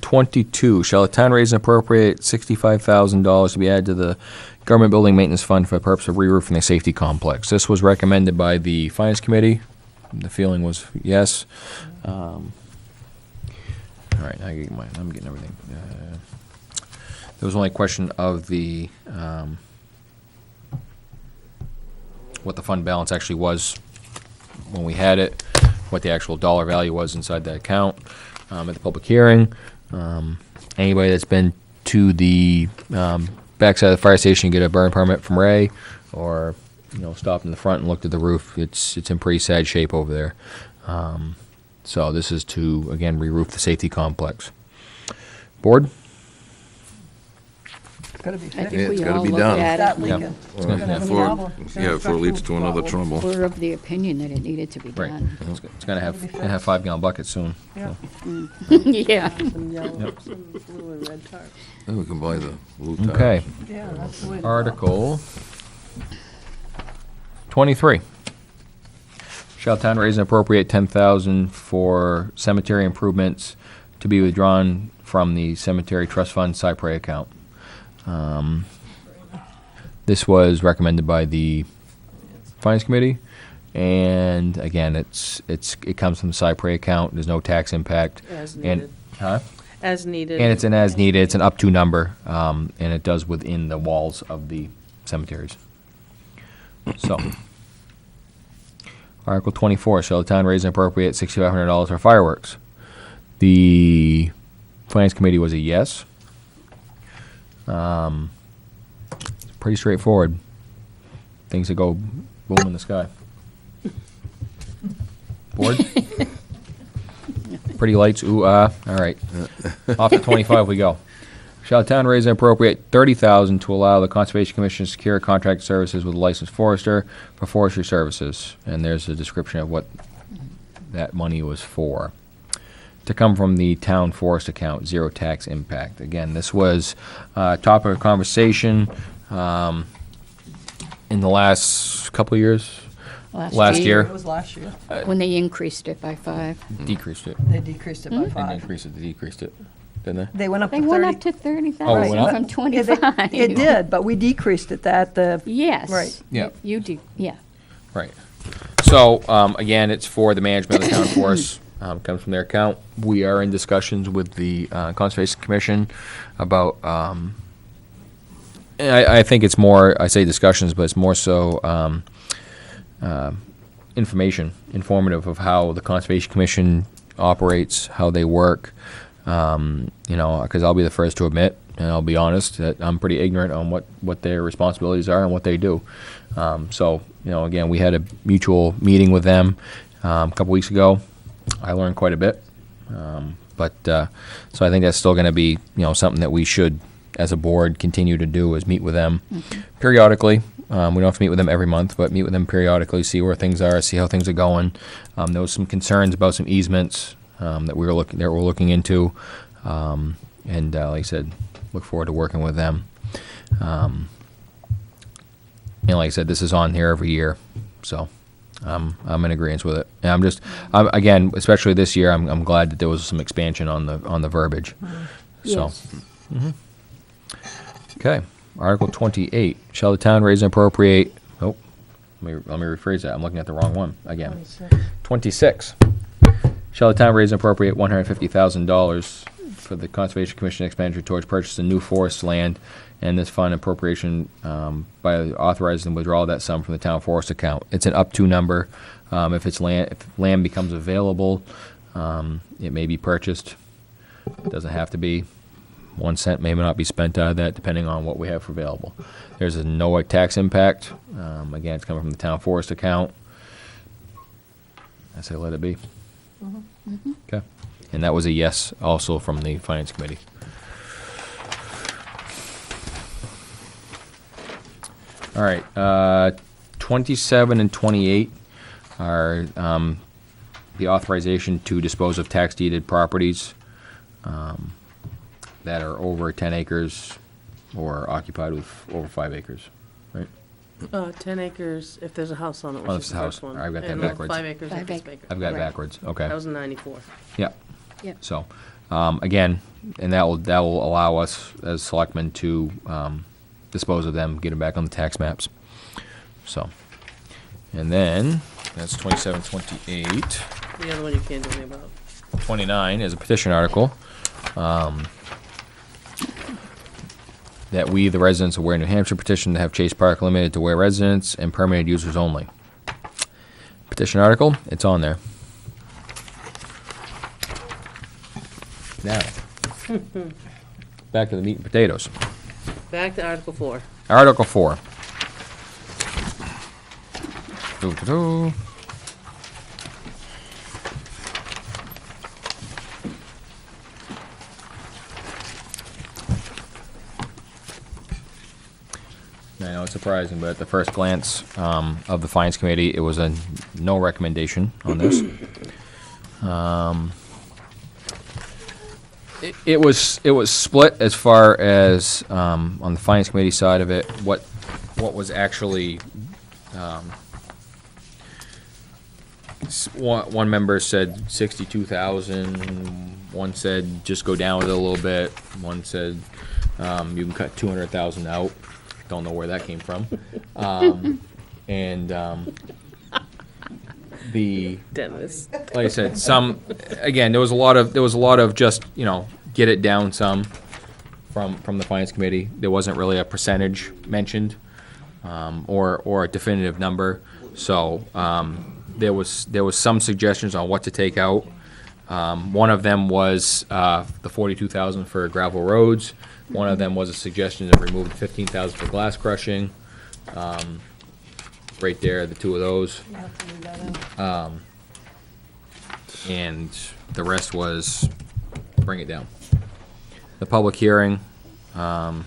22, shall the town raise and appropriate $65,000 to be added to the government building maintenance fund for the purpose of re-roofing the safety complex? This was recommended by the finance committee. The feeling was yes. All right, I'm getting everything. There was only a question of the what the fund balance actually was when we had it, what the actual dollar value was inside that account at the public hearing. Anybody that's been to the backside of the fire station, get a burn permit from Ray, or, stopped in the front and looked at the roof. It's in pretty sad shape over there. So this is to, again, re-roof the safety complex. Board? It's gotta be I fixed. think it's we gotta all be looked done. at Start it. leaking. It's We're gonna- gonna have a Before- problem. Yeah, before it leads to another trouble. We're of the opinion that it needed to be Right. done. It's gonna have 5-gallon buckets soon. Yeah. Yeah. Some yellow, some blue and red tarps. Then we can buy the blue tires. Okay. Yeah, that's the way to go. Article 23. Shall town raise and appropriate 10,000 for cemetery improvements to be withdrawn from the cemetery trust fund Cypre account? This was recommended by the Finance Committee, and again, it comes from the Cypre account. There's no tax impact. As And, needed. huh? As needed. And it's an as needed. It's an up to number, and it does within the walls of the cemeteries. So, Article 24, shall the town raise and appropriate $6,500 for fireworks? The Finance Committee was a yes. It's pretty straightforward. Things that go boom in the sky. Board? Pretty lights, ooh, all right. Off to 25 we go. Shall the town raise and appropriate 30,000 to allow the Conservation Commission to secure contract services with a licensed forester for forestry services? And there's a description of what that money was for. To come from the town forest account, zero tax impact. Again, this was topic of conversation in the last couple of years. Last year. It was last year. When they increased it by 5. Decreased it. They decreased it by Didn't 5. increase it, they decreased it, didn't they? They went up to They 30. went up to 30,000 Oh, it went up? from Yeah, 25. It did, but we decreased it the Yes. Right. Yeah. You do, yeah. Right. So, again, it's for the management of the town forest, comes from their account. We are in discussions with the Conservation Commission about, and I think it's more, I say discussions, but it's more so informative of how the Conservation Commission operates, how they work. Because I'll be the first to admit, and I'll be honest, that I'm pretty ignorant on what their responsibilities are and what they do. Again, we had a mutual meeting with them a couple weeks ago. I learned quite a bit. So I think that's still going to be, something that we should, as a board, continue to do, is meet with them periodically. We don't have to meet with them every month, but meet with them periodically, see where things are, see how things are going. There was some concerns about some easements that we're looking into, and like I said, look forward to working with them. And like I said, this is on here every year, so I'm in agreement with it. And I'm again, especially this year, I'm glad that there was some expansion on the verbiage. So. Yes. Okay, Article 28, shall the town raise and appropriate, let me rephrase that, I'm looking at the wrong one again. 26, shall the town raise and appropriate $150,000 for the Conservation Commission expenditure towards purchasing new forest land, and this fund appropriation by authorizing the withdrawal of that sum from the town forest account. It's an up to number. If land becomes available, it may be purchased. It doesn't have to be. 1 cent may not be spent out of that, depending on what we have available. There's no tax impact. Again, it's coming from the town forest account. I say let it be. Okay. And that was a yes also from the Finance Committee. All right. 27 and 28 are the authorization to dispose of tax deeded properties that are over 10 acres or occupied with over 5 acres, right? 10 acres if there's a house on it, Oh, which it's is the the house. first one. I've got that And backwards. 5 acres if 5 it's acre. vacant. I've got it Right. backwards, okay. That was in 94. Yep. Yep. So, again, and that will allow us as selectmen to dispose of them, get them back on the tax maps. So, and then, that's 27, 28. The other one you can't do anything about. 29 is a petition article that we, the residents of Weare, New Hampshire, petition to have Chase Park limited to Weare residents and permitted users only. Petition article, it's on there. Now, back to the meat and potatoes. Back to Article 4. Article 4. Doo-doo-doo. I know it's surprising, but at the first glance of the Finance Committee, it was a no recommendation on this. It was split as far as on the Finance Committee side of it, what was actually one member said 62,000. One said just go down with it a little bit. One said you can cut 200,000 out. Don't know where that came from. The Dennis. like I said, there was a lot of just, get it down some from the Finance Committee. There wasn't really a percentage mentioned, or a definitive number. So, there was some suggestions on what to take out. One of them was, the 42,000 for gravel roads. One of them was a suggestion to remove the 15,000 for glass crushing. Right there, the two of those. You have to leave that in. And the rest was bring it down. The public hearing, kind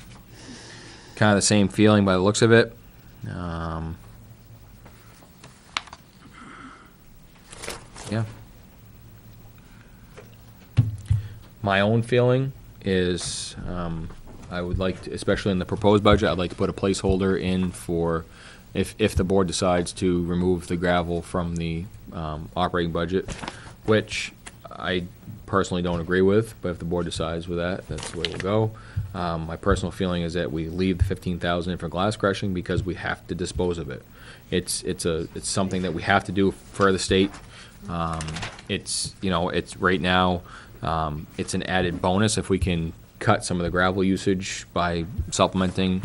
of the same feeling by the looks of it. Yeah. My own feeling is, I would like to, especially in the proposed budget, I'd like to put a placeholder in for if the board decides to remove the gravel from the operating budget, which I personally don't agree with, but if the board decides with that, that's the way we'll go. My personal feeling is that we leave the 15,000 in for glass crushing because we have to dispose of it. It's something that we have to do for the state. It's right now, it's an added bonus if we can cut some of the gravel usage by supplementing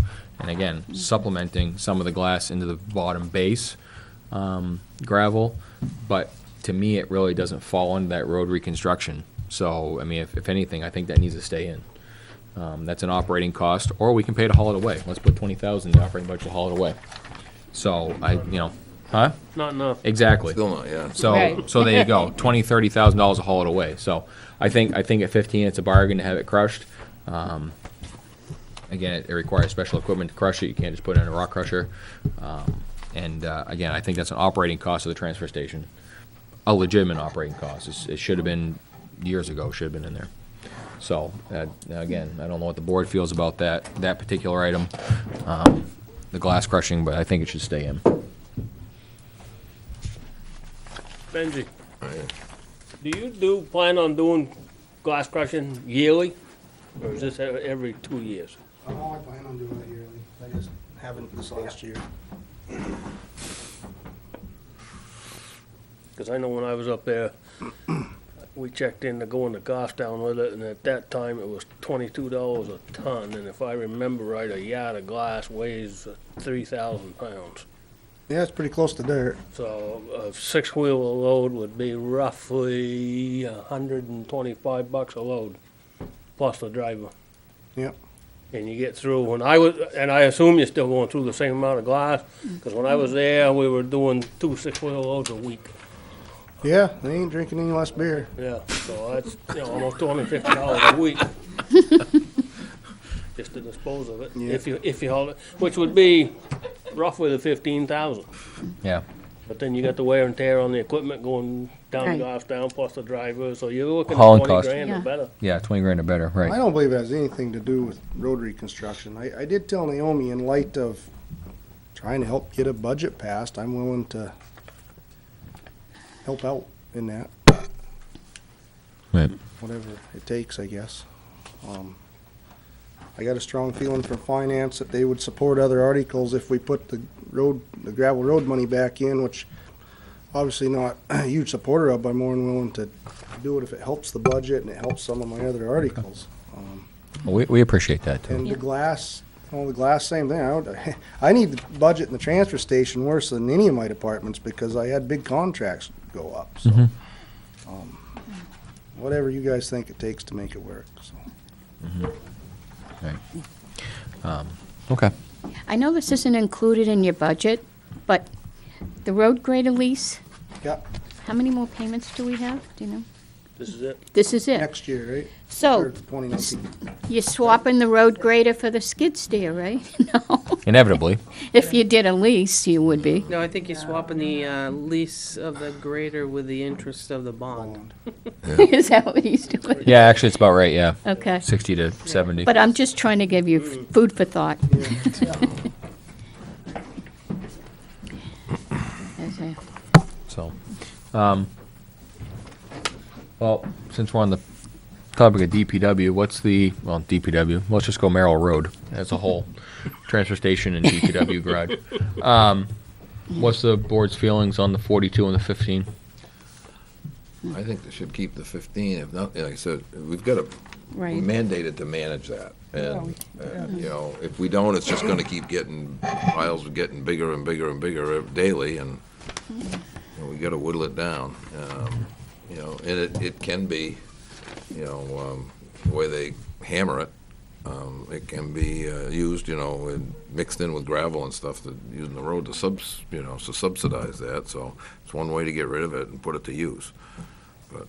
some of the glass into the bottom base gravel. But to me, it really doesn't fall into that road reconstruction. So, I mean, if anything, I think that needs to stay in. That's an operating cost, or we can pay to haul it away. Let's put 20,000 in the operating budget to haul it away. So, huh? Not enough. Exactly. Still not, yeah. So, Right. so there you go, $20,000-$30,000 to haul it away. So, I think at 15, it's a bargain to have it crushed. Again, it requires special equipment to crush it. You can't just put it in a rock crusher. Again, I think that's an operating cost of the transfer station, a legitimate operating cost. It should have been years ago. Should have been in there. So, again, I don't know what the board feels about that particular item, the glass crushing, but I think it should stay in. Benji, do you plan on doing glass crushing yearly? Or is this every 2 years? I plan on doing it yearly. I just haven't this last year. Because I know when I was up there, we checked in to go in the cost down with it, and at that time it was $22 a ton. And if I remember right, a yard of glass weighs 3,000 pounds. Yeah, it's pretty close to dirt. So a six-wheel load would be roughly $125 a load, plus the driver. Yep. And you get through, and I assume you're still going through the same amount of glass, because when I was there, we were doing 2 six-wheel loads a week. Yeah, they ain't drinking any less beer. Yeah, so that's, almost $250 a week. Just to dispose of it, Yeah. if you haul it, which would be roughly the 15,000. Yeah. But then you got the wear and tear on the equipment going down, Right. glass down, plus the driver, so you're looking at Hauling 20 cost. grand or Yeah. better. Yeah, 20 grand or better, I right. don't believe it has anything to do with road reconstruction. I did tell Naomi, in light of trying to help get a budget passed, I'm willing to help out in that, Right. whatever it takes, I guess. I got a strong feeling from finance that they would support other articles if we put the gravel road money back in, which obviously not a huge supporter of, but I'm more than willing to do it if it helps the budget and it helps some of my other articles. Well, we appreciate that, too. And the glass, same thing. I need the budget in the transfer station worse than any of my departments because I had big contracts go up, so. Mhm. Whatever you guys think it takes to make it work, so. Right. Okay. I know this isn't included in your budget, but the road grader lease, Yep, how many more payments do we have? Do you know? This is it. This is it. next year, right? So, Or 2019. you're swapping the road grader for the skid steer, right? No. Inevitably. If you did a lease, you would be. No, I think you're swapping the lease of the grader with the interest of the bond. Is that what he's doing? Yeah, actually, it's about right, yeah. Okay. 60 to 70. But I'm just trying to give you food for thought. Okay. So, well, since we're on the topic of DPW, DPW, let's just go Merrill Road as a whole. Transfer station and DPW garage. What's the board's feelings on the 42 and the 15? I think they should keep the 15, if not, like I said, we've got to, we're Right. mandated to manage that. And, you know, if we don't, it's just gonna keep getting, piles are getting bigger and bigger and bigger daily, and you know, we gotta whittle it down. You know, and it can be, you know, the way they hammer it, it can be used, you know, and mixed in with gravel and stuff, using the road to subsidize that, so it's one way to get rid of it and put it to use. But,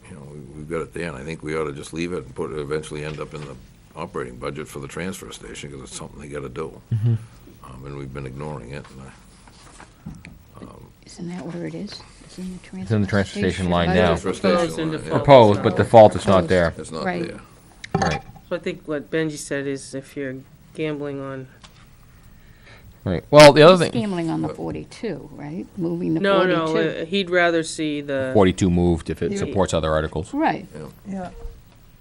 you know, we've got it there, and I think we ought to just leave it and eventually end up in the operating budget for the transfer station, because it's something they gotta do. And we've been ignoring it, and Isn't that where it is? It's in the transfer station line now. transfer Proposed station, and yeah, default. Proposed, but default is not there. it's not Right. there. Right. So I think what Benji said is if you're gambling on, Right. Well, the other He's thing, gambling on the 42, right? Moving the no, 42. no, he'd rather see the, 42 moved if it Yeah. supports other articles. Right. Yeah,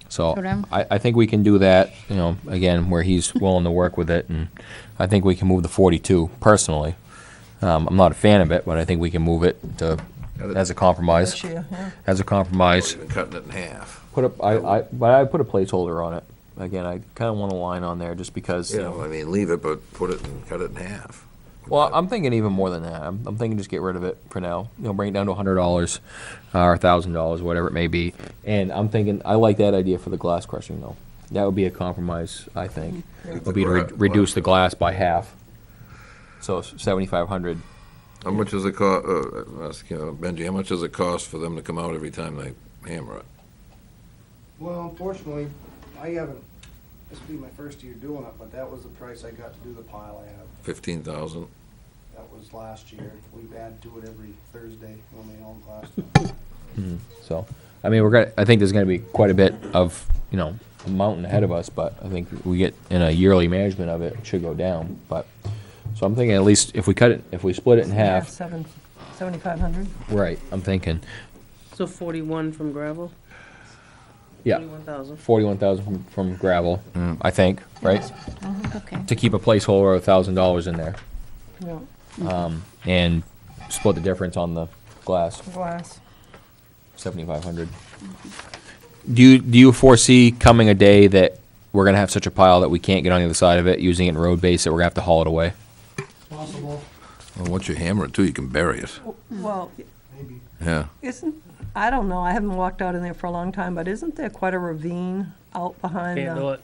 So Put 'em. I think we can do that, you know, again, where he's willing to work with it, and I think we can move the 42 personally. I'm not a fan of it, but I think we can move it to, as a compromise. this year, yeah. As a Or compromise. even cutting it in half. But I put a placeholder on it. Again, I kind of want a line on there just because, You know, I mean, leave it, but put it and cut it in half. well, I'm thinking even more than that. I'm thinking just get rid of it for now. You know, bring it down to $100 or $1,000, whatever it may be. And I'm thinking, I like that idea for the glass crushing though. That would be a compromise, I think. Would be to reduce the glass by half. So 7,500. How much does it cost, Benji, how much does it cost for them to come out every time they hammer it? Well, unfortunately, I haven't, this will be my first year doing it, but that was the price I got to do the pile I have. 15,000? That was last year. We've added to it every Thursday when they all glass. So, I mean, I think there's gonna be quite a bit of, you know, a mountain ahead of us, but I think we get in a yearly management of it, it should go down, but, so I'm thinking at least if we split it in Yeah, half, 7,500. right, I'm thinking, so 41 from gravel? yeah, 41,000. 41,000 from gravel, I think, right? Okay. To keep a placeholder of $1,000 in there, Yeah, and split the difference on the glass, glass. 7,500. Do you foresee coming a day that we're gonna have such a pile that we can't get on the other side of it, using it in road base, that we're gonna have to haul it away? Possible, Well, once you hammer it too, you can bury it. Well, maybe. Yeah. I don't know, I haven't walked out in there for a long time, but isn't there quite a ravine out behind? Can't do it.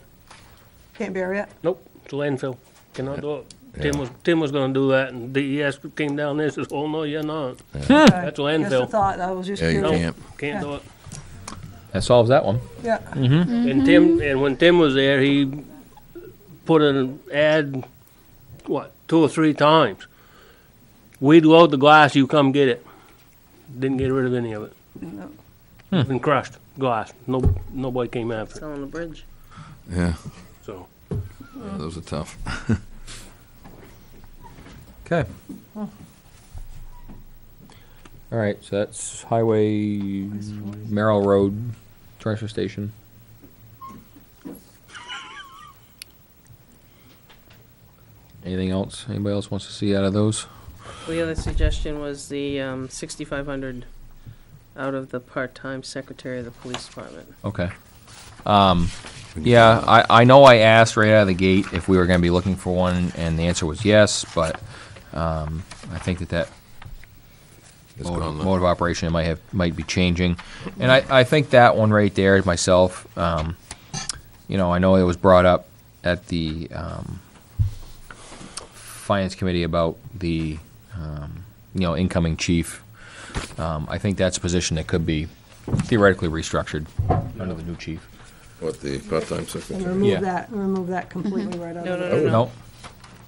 Can't bury it? Nope, it's a landfill. Cannot do it. Yeah. Tim was gonna do that, and DES came down there and says, oh, no, you're not. Okay. That's a Just a landfill. thought, I was just Yeah, you curious. can't. Can't do it. That solves that one. Yeah, And when Tim was there, he put an ad, 2 or 3 times. We'd load the glass, you come get it. Didn't get rid of any of it. No. Been crushed glass. Nobody came after it. Still on the bridge. Yeah, So those are tough. Okay. All right, so that's Highway, Merrill Road, transfer station. Anything else? Anybody else wants to see out of those? The other suggestion was the 6,500 out of the part-time secretary of the police department. Okay. Yeah, I know I asked right out of the gate if we were gonna be looking for one, and the answer was yes, but, I think that It's gone now. mode of operation might be changing. And I think that one right there, myself, you know, I know it was brought up at the Finance Committee about the, incoming chief. I think that's a position that could be theoretically restructured under the new chief. What, the part-time And secretary? Yeah. remove that completely right out No, of no, it. no, no. No,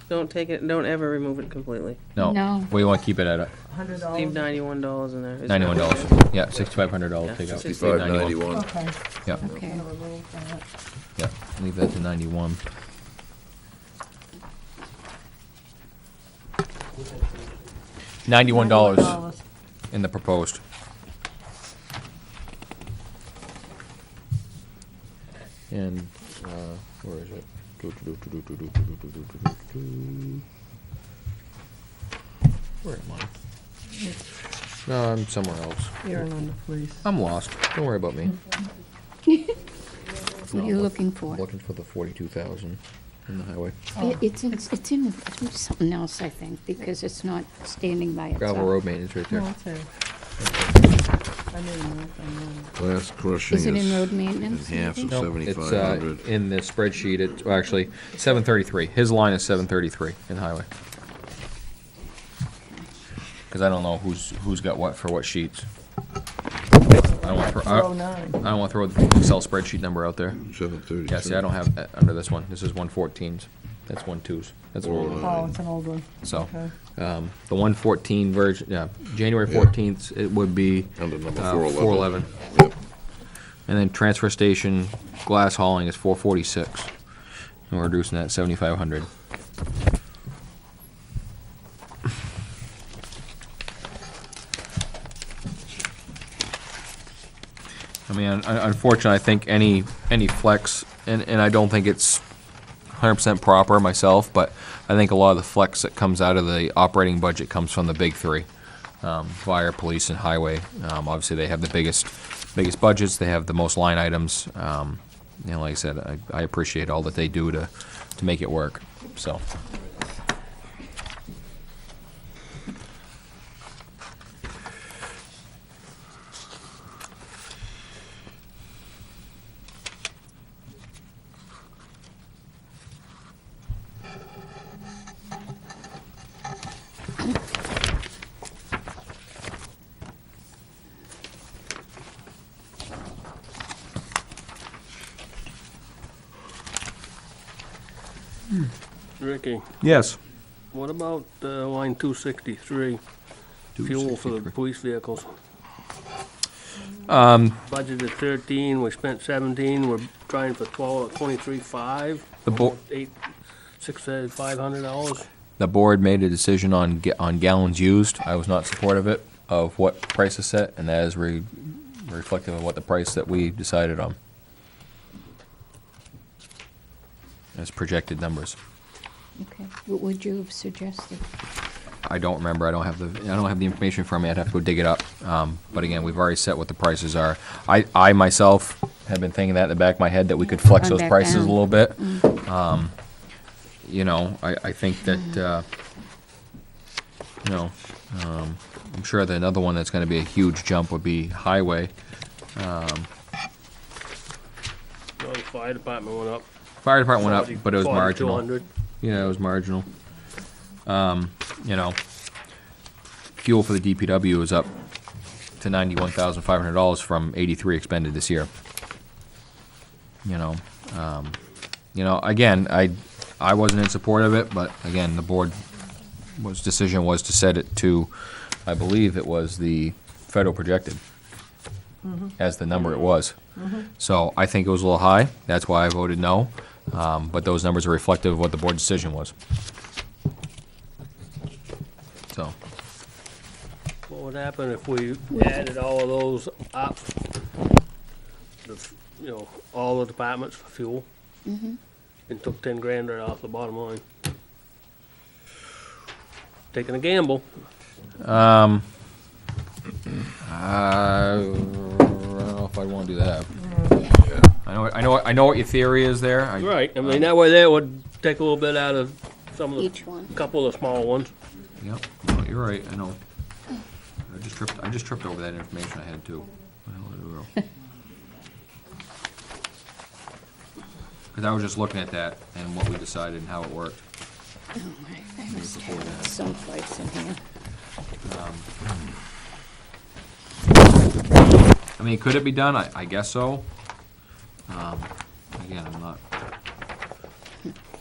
Don't take it, don't ever remove it completely. no. No. We want to keep it at a $100. Leave $91 in there. Is that $91. okay? Yeah, $6,500 Yeah, take out. 65.91. Okay. Yeah, Okay. Gonna remove that. yeah. Leave that to 91. $91 in the proposed. And, where is it? Where am I? No, I'm somewhere else. You're on the police. I'm lost. Don't worry about me. What are you looking for? I'm looking for the 42,000 in the highway. It's in something else, I think, because it's not standing by itself. Gravel road maintenance right there. No, it's there. I made a note on that. Glass crushing Is is it in road in maintenance? half, so No, it's 7,500. in the spreadsheet. It's well, actually 733. His line is 733 in highway. Because I don't know who's got what for what sheets. I don't want to throw, 409. I don't want to throw the Excel spreadsheet number out there. 732. Yeah, see, I don't have that under this one. This is 114s. That's 12s. That's an old one. Oh, it's an old one. So, Okay. the 114 version, yeah, January 14th, it would be Under number 411. Yep. And then transfer station glass hauling is 446. And we're reducing that 7,500. I mean, unfortunately, I think any flex, and I don't think it's 100% proper myself, but I think a lot of the flex that comes out of the operating budget comes from the big three, fire, police, and highway. Obviously, they have the biggest budgets. They have the most line items. Like I said, I appreciate all that they do to make it work. So. Ricky, Yes. what about line 263, fuel for the police vehicles? Budgeted 13, we spent 17, we're trying for 23.5. The bo- $500. The board made a decision on gallons used. I was not supportive of what price is set, and that is reflective of what the price that we decided on. As projected numbers. Okay. What would you have suggested? I don't remember. I don't have the information from me. I'd have to go dig it up. But again, we've already set what the prices are. I myself have been thinking that in the back of my head that we could flex Run those back prices a down. little bit. I think that, I'm sure that another one that's gonna be a huge jump would be highway. Well, the fire department went up. Fire department went up, but it was marginal. 4,200. Yeah, it was marginal. Fuel for the DPW is up to $91,500 from 83 expended this year. Again, I wasn't in support of it, but again, the board decision was to set it to, I believe it was the federal projected as the number it was. So I think it was a little high. That's why I voted no. But those numbers are reflective of what the board decision was. So, What would happen if we added all of those up? All the departments for fuel? And took 10 grand right off the bottom line. Taking a gamble. I don't know if I want to do that. I know what your theory is there. Right, I mean, that way there would take a little bit out of some of the, Each one. couple of the small ones. Yep, no, you're right, I know. I just tripped over that information I had too. Where the hell did it go? Because I was just looking at that and what we decided and how it worked. Oh, I must have it someplace in here. I mean, could it be done? I guess so. Again, I'm not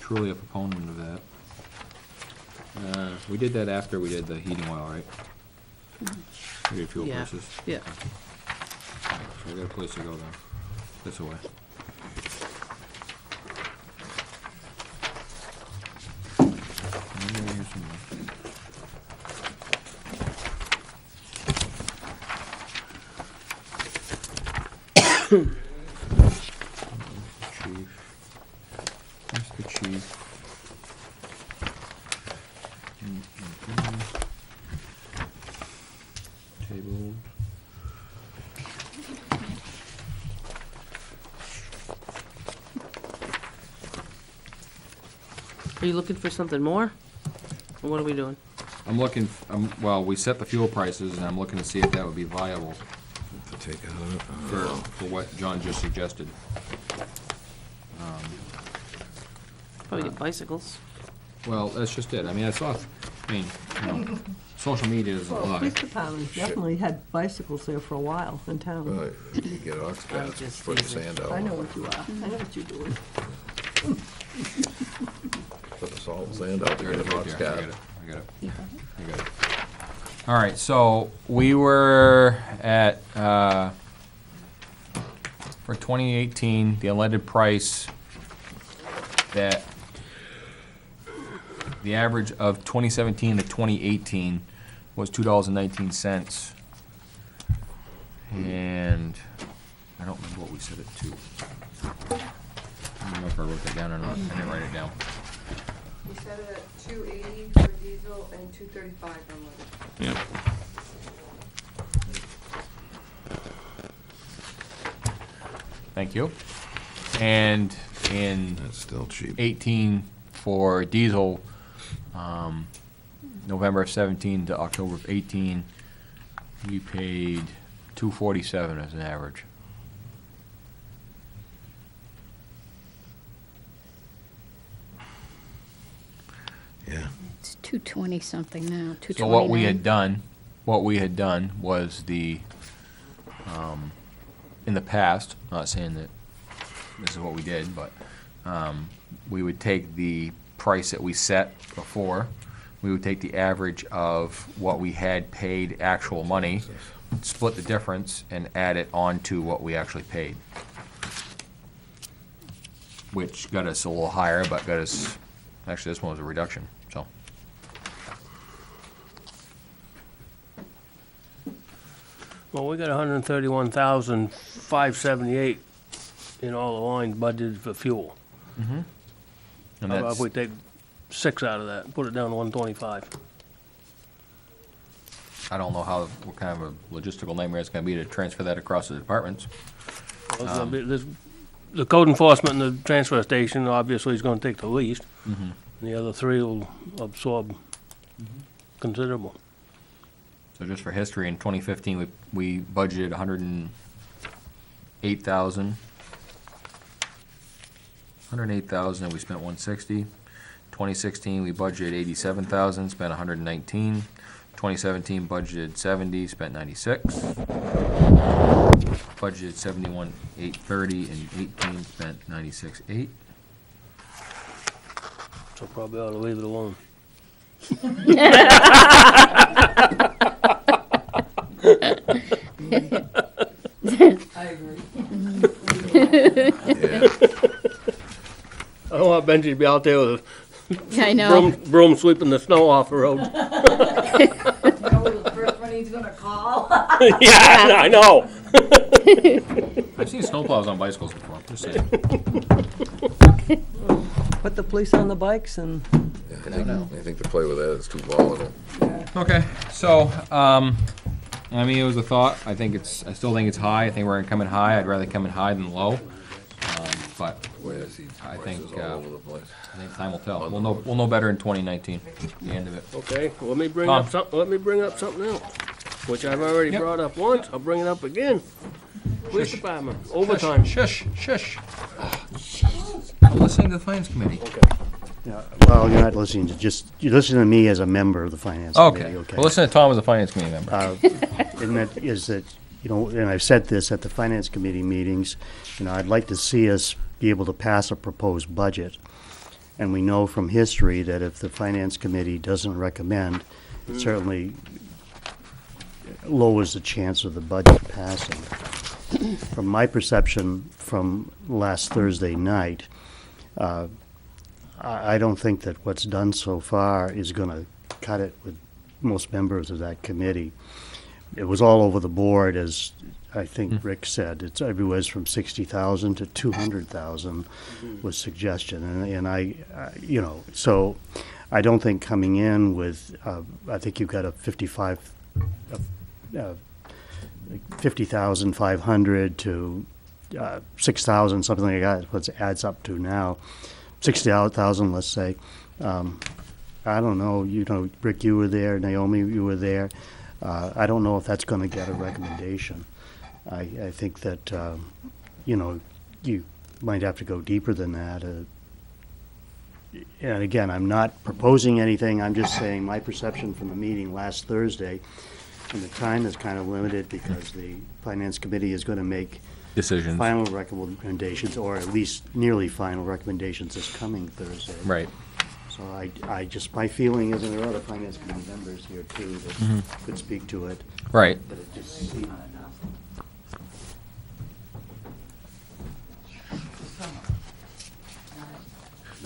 truly a proponent of that. We did that after we did the heating oil, right? We did fuel Yeah. prices. Yeah. So we got a place to go then. This way. Here's some more. Chief. That's the chief. Table. Are you looking for something more? Or what are we doing? I'm looking, well, we set the fuel prices, and I'm looking to see if that would be viable To take out of it. for what John just suggested. Probably get bicycles. Well, that's just it. I mean, social media is a Well, the lie. police department definitely had bicycles there for a while in town. Well, you get ox I'm cats, just put the teasing. sand out. I know what you are. I know what you're doing. Put the salt and sand out, There you it get is an right ox there. I cat. got it. I got it. All right, so we were at, for 2018, the unleaded price that the average of 2017 to 2018 was $2.19. And I don't remember what we set it to. I don't know if I wrote that down or not. I didn't write it down. We set it at 280 for diesel and 235 unleaded. Yeah. Thank you. And in That's still cheap. 18 for diesel, November of 17 to October of 18, we paid $2.47 as an average. Yeah. It's 220 something now, 229. So what we had done was in the past, not saying that this is what we did, but we would take the price that we set before, we would take the average of what we had paid actual money, split the difference, and add it onto what we actually paid. Which got us a little higher, but got us, actually, this one was a reduction, so. Well, we got 131,578 in all the lines budgeted for fuel. And How about that's, if we take 6 out of that, and put it down to 125? I don't know what kind of a logistical nightmare it's gonna be to transfer that across the departments. Well, it's gonna be- the code enforcement and the transfer station obviously is gonna take the least. And the other 3 will absorb considerable. So just for history, in 2015, we budgeted 108,000. 108,000, and we spent 160. 2016, we budgeted 87,000, spent 119. 2017, budgeted 70, spent 96. Budgeted 71,830, and 18, spent 96,8. So probably ought to leave it alone. I agree. Yeah. I don't want Benji to be out there with I a know. broom sweeping the snow off the road. You know who the first one he's gonna call? Yeah, I know. I've seen snowplows on bicycles before, just saying. Put the police on the bikes and Anything to play with that is too volatile. Okay, so, I mean, it was a thought. I still think it's high. I think we're gonna come in high. I'd rather come in high than low. But Where's these I prices think, all over the place? I think time will tell. We'll know better in 2019, the end of it. Okay, let me bring Tom. up something else, which I've already Yep. brought up once. I'll bring it up again. Police department, overtime. Shush, shush. I'm listening to the finance committee. Yeah, well, you're not listening you're listening to me as a member of the finance committee, Okay. okay? Well, listen to Tom as a finance committee member. And that is that, and I've said this at the finance committee meetings, I'd like to see us be able to pass a proposed budget. And we know from history that if the finance committee doesn't recommend, it certainly lowers the chance of the budget passing. From my perception from last Thursday night, I don't think that what's done so far is going to cut it with most members of that committee. It was all over the board, as I think Rick said. It's everywhere from 60,000 to 200,000 was suggestion, so I don't think coming in with, I think you've got a 50,500 to 6,000, something like that. What it adds up to now. 60,000, let's say. I don't know, Rick, you were there, Naomi, you were there. I don't know if that's going to get a recommendation. I think that, you might have to go deeper than that. And again, I'm not proposing anything, I'm just saying my perception from the meeting last Thursday, and the time is kind of limited because the Finance Committee is going to make Decisions. final recommendations, or at least nearly final recommendations this coming Thursday. Right. So my feeling is, and there are other finance committee members here too that could speak to it, Right. but it just seemed.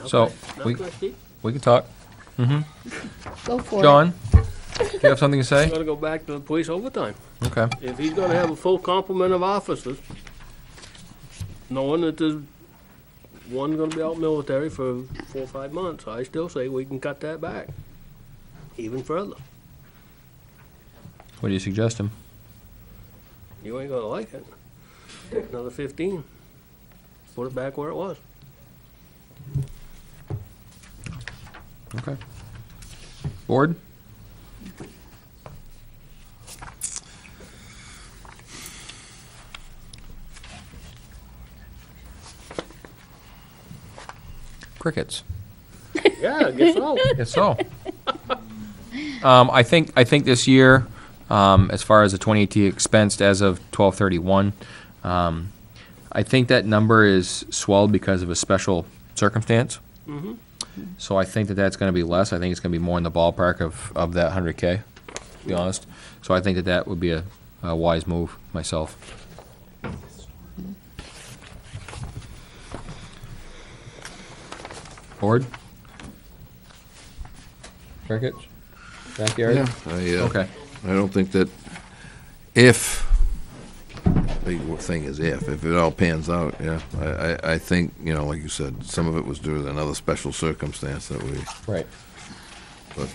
So, we can talk. Go for it. John, do you have something to say? Gotta go back to the police overtime. Okay. If he's gonna have a full complement of officers, knowing that there's one gonna be out military for 4 or 5 months, I still say we can cut that back even further. What do you suggest him? You ain't gonna like it. Take another 15. Put it back where it was. Okay. Board? Crickets. Yeah, I guess so. Guess so. I think this year, as far as the 2018 expensed as of 12/31, I think that number is swelled because of a special circumstance. So I think that that's going to be less. I think it's going to be more in the ballpark of that 100K, to be honest. So I think that that would be a wise move myself. Board? Crickets? Backyard? Okay. I don't think that if, big thing is if it all pans out, yeah. I think, like you said, some of it was due to another special circumstance that we, Right. but,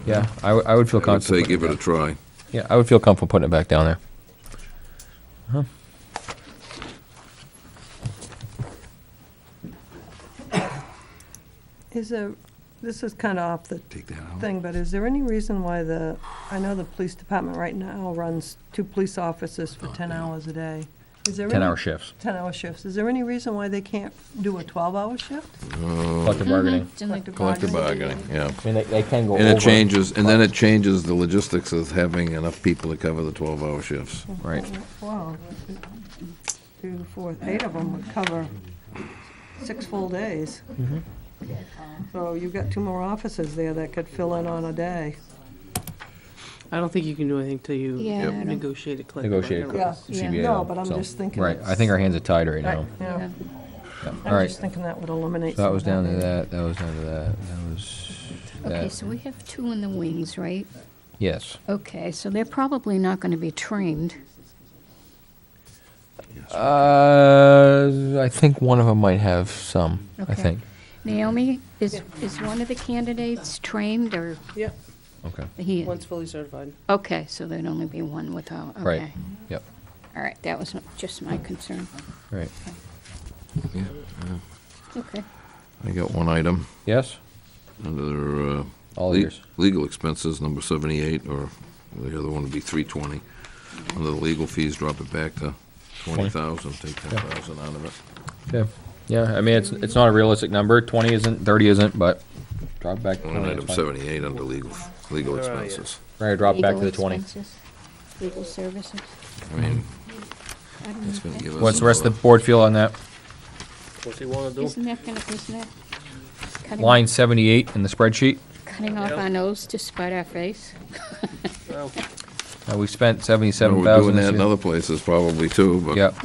Yeah, I would feel I would comfortable. say putting give it a back- try. Yeah, I would feel comfortable putting it back down there. This is kind of off the Take that out. thing, but is there any reason why I know the police department right now runs 2 police officers for 10 hours a day. Is there 10-hour shifts. 10-hour shifts. Is there any reason why they can't do a 12-hour shift? Collective bargaining. It's in the- Collective bargaining, yeah. I mean, they can go over. And it changes, and then it changes the logistics of having enough people to cover the 12-hour shifts. Right. Wow. 2, 4, 8 of them would cover 6 full days. So you've got 2 more officers there that could fill in on a day. I don't think you can do anything till you Yeah, I don't- negotiate a collective Negotiate. bargaining. Yeah, CBA. no, but I'm so, just thinking Right, it's- I think our hands are tied right now. Yeah, Yeah. All I'm right, just thinking that would eliminate so that some was of down to that. that was down to that was Okay, that. so we have 2 in the wings, right? Yes. Okay, so they're probably not going to be trained. I think one of them might have some, I Okay. think. Naomi, is one of the candidates trained, or Yeah, Okay, he? one's fully certified. Okay, so there'd only be one without, okay. right, yep, All right, that was just my concern. right. Okay. I got one item Yes? under, All ears. legal expenses, number 78, or the other one would be 320. Under the legal fees, drop it back to 20,000, take 10,000 out of it. Okay. Yeah, I mean, it's not a realistic number. 20 isn't, 30 isn't, but drop back to Line 20. item that's fine. 78 under legal Where are you? expenses. We're gonna drop back to the Legal 20. expenses, legal services. I mean, I don't it's gonna know. give us. What's the rest of another- the board feel on that? What's he wanna do? Isn't that cutting, Line 78 in the spreadsheet. cutting off our nose to spite our face? Well, We spent Well, 77,000 We're doing this that in year. other places probably too, but. Yep.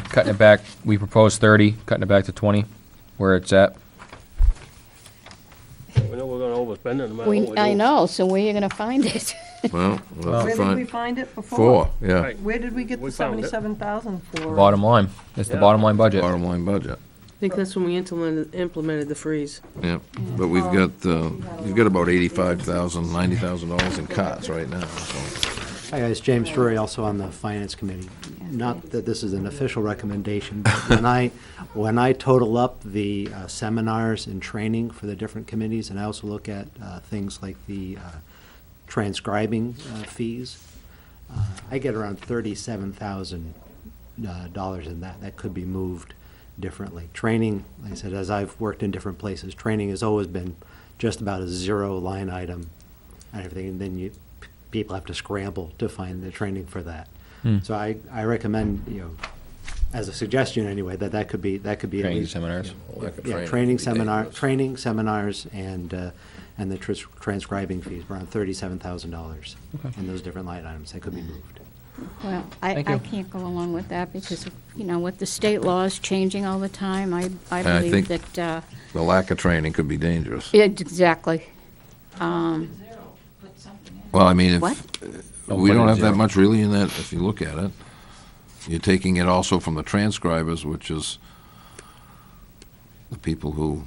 Cutting it back, we proposed 30, cutting it back to 20, where it's at. we know we're gonna overspend it no matter what we do. I know, so where you gonna find it? Well, we'll have Where to did we find find it before? four, yeah, Right. Where did we get We the found it. 77,000 for? Bottom line. It's the Yeah. bottom line budget. bottom line budget, I think that's when we implemented the freeze. yeah. But we've got about $85,000, $90,000 in cuts right now, so. Hi, guys. James Drury, also on the Finance Committee. Not that this is an official recommendation, but when I total up the seminars and training for the different committees, and I also look at things like the transcribing fees, I get around $37,000 in that. That could be moved differently. Training, like I said, as I've worked in different places, training has always been just about a zero line item and everything, and then people have to scramble to find the training for that. So I recommend, as a suggestion anyway, that could be at Training least. seminars. Lack of Yeah, training would be dangerous. training seminars and the transcribing fees, around $37,000 in those different line items. That could be moved. Well, I Thank you. can't go along with that because, with the state laws changing all the time, I I believe think- that, The lack of training could be dangerous. exactly. Well, I mean, What? we put it don't at have that zero. much really in that, if you look at it. You're taking it also from the transcribers, which is the people who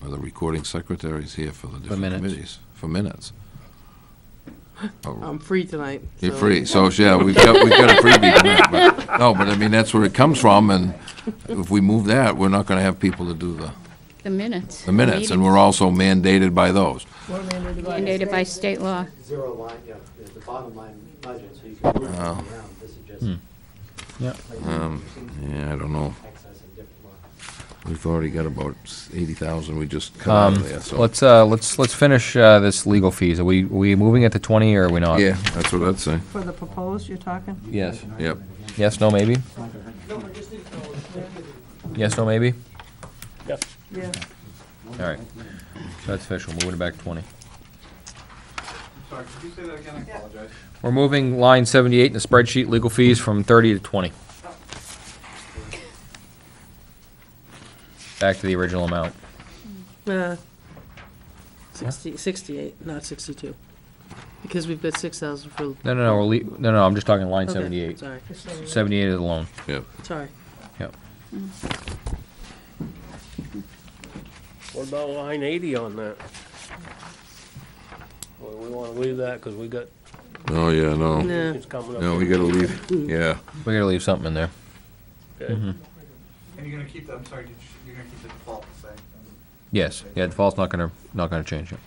are the recording secretaries here for the different minutes. committees, for minutes. I'm free tonight. You're so- free, so, yeah, we've got a freebie tonight, but, no, but I mean, that's where it comes from, and if we move that, we're not gonna have people to do The minutes. the minutes, and we're also mandated by those. Mandated by state law. Zero line, the bottom line budget, so you can move it around. This is just Yep. Yeah, I don't know. excess in different lines. We've already got about 80,000 we just cut out of there, so. Let's finish this legal fees. Are we moving it to 20 or are we not? Yeah, that's what I'd say, For the proposed, you're talking? Yes. yep. Yes, no, maybe? Yes, no, maybe? Yeah. All right. So that's official. Moving it back to 20. Sorry, could you say that again? I apologize. We're moving line 78 in the spreadsheet, legal fees from 30 to 20. Back to the original amount. 68, not 62. Because we've got 6,000 for. No, I'm just talking line Okay, 78. Sorry, 78 is alone. Yep. sorry. Yep. What about line 80 on that? Well, we wanna leave that, cause we got, Oh, yeah, no, No. it's coming up. no, we gotta leave, yeah. We gotta leave something in there. Okay. And you're gonna keep the, I'm sorry, you're gonna keep the default the same? Yes. Yeah, default's not gonna change it.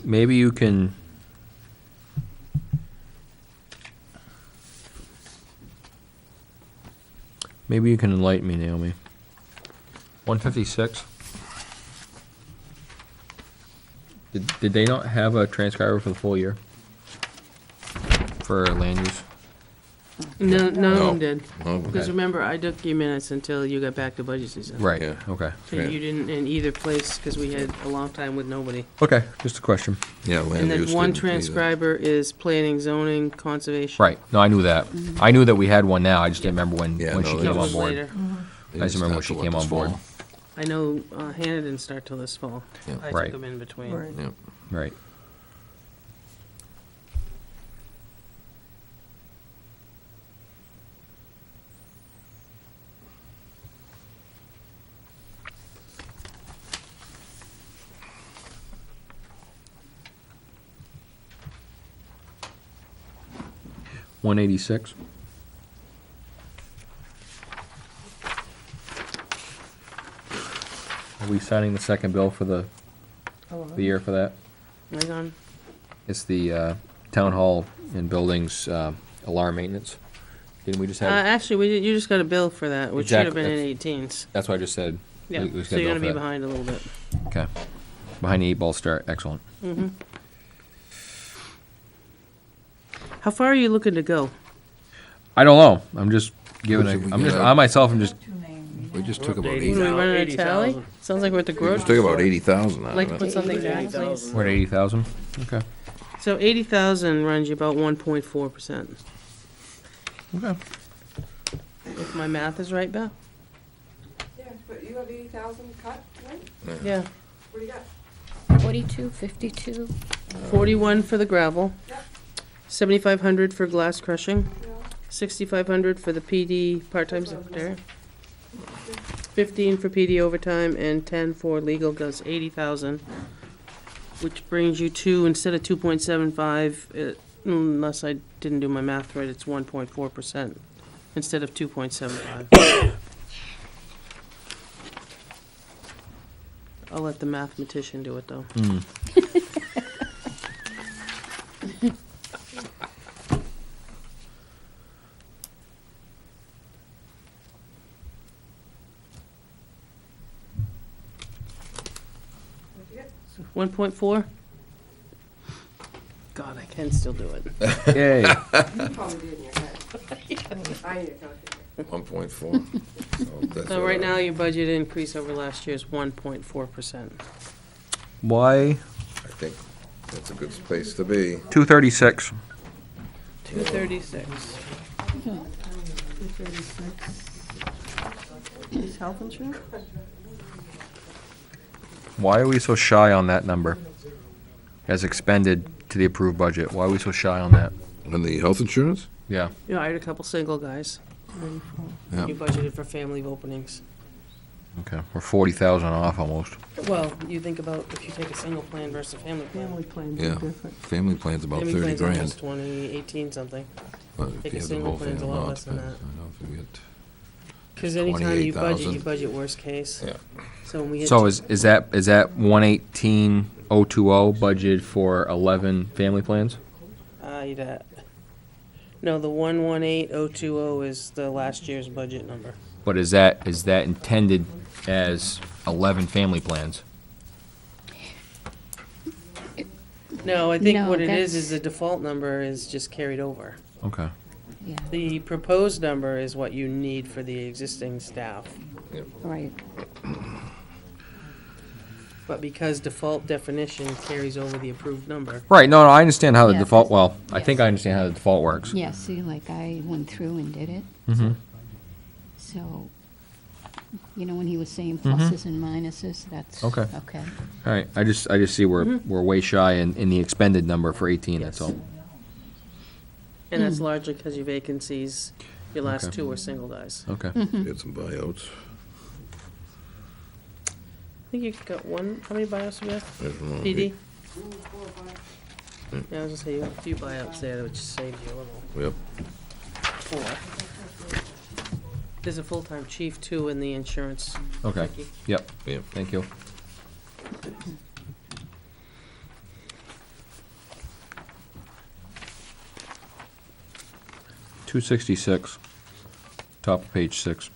Maybe you can. Maybe you can enlighten me, Naomi. 156. Did they not have a transcriber for the full year? For land use? No, none of No. them did. Oh, Because okay. remember, I took your minutes until you got back to budget season. Right, Yeah. okay. So you didn't in either place, because we had a long time with nobody. Okay, just a question. Yeah, land And then use one didn't either. transcriber is planning, zoning, conservation. Right, no, I knew that. I knew that we had one now, I just didn't remember when Yeah, she no, came they That on was board. later. They I just didn't remember when start she till came this on board. fall. I know Hannah didn't start till this fall. Yeah. I Right. took them in between. Right. Yeah. Right. $186. Are we signing the second bill for the year for that? Hang on. It's the town hall and buildings alarm maintenance. Didn't we just have, Actually, you just got a bill for that, which should have Exactly, been in that's- 18s. that's what I just said. Yeah, We just so got a you're bill gonna be for that. behind a little bit. Okay. Behind the eight ball start, excellent. How far are you looking to go? I don't know, I'm just giving, Should we I'm just, get I myself, I'm just, We just took about What, eighty. are we running a 80,000. tally? Sounds like we're at the We grocery. just took about 80,000 out Like to of put it. something down, please. we're at 80,000? Okay. So 80,000 runs you about 1.4%. Okay. If my math is right, Beth? Yeah, but you have 80,000 cut, right? Yeah. What do you got? 42, 52. 41 for the gravel. Yep. 7,500 for glass crushing. Yeah. 6,500 for the PD part-time secretary. 15 for PD overtime and 10 for legal, goes 80,000. Which brings you to, instead of 2.75, unless I didn't do my math right, it's 1.4% instead of 2.75. I'll let the mathematician do it, though. What'd you get? 1.4? God, I can still do it. Yay. You probably did in your head. I need a calculator. 1.4. So right now, your budget increase over last year is 1.4%. Why I think that's a good space to be. 236? 236. 236. Is health insurance? Why are we so shy on that number? As expended to the approved budget, why are we so shy on that? And the health insurance? Yeah. You hired a couple single guys. Yeah. You budgeted for family openings. Okay, we're 40,000 off almost. Well, you think about if you take a single plan versus a family plan. Family plans Yeah. are different. Family plan's about Family 30 plan's grand. almost 20, 18 something. But if take you a have the single whole plan's a family, lot well, it less than depends. that. I know if you get- Because anytime you 28,000. budget worst case. Yeah. So when we hit. So is that 118,020 budget for 11 family plans? No, the 118,020 is the last year's budget number. But is that intended as 11 family plans? No, I think No, what it is that's- the default number is just carried over. Okay. Yeah, The proposed number is what you need for the existing staff. right. But because default definition carries over the approved number. Right, no, I understand how the Yeah, default, that's- well, I think I understand how the default works. Yeah, see, like I went through and did it. Mm-hmm. So, you know, when he was saying pluses and minuses, that's. Okay. Okay. All right, I just see we're way shy in the expended number for 18, that's Yes. all. And that's largely because your vacancies, your last Okay. two are single guys. Okay. Get some buyouts. I think you got one, how many buyouts do you have? There's one. PD? Yeah, I was gonna say, you have a few buyouts there, which saves you a little. Yep. Four. There's a full-time chief too in the insurance. Okay, Vicky. yep, Yep. thank you. $266, top of page 6.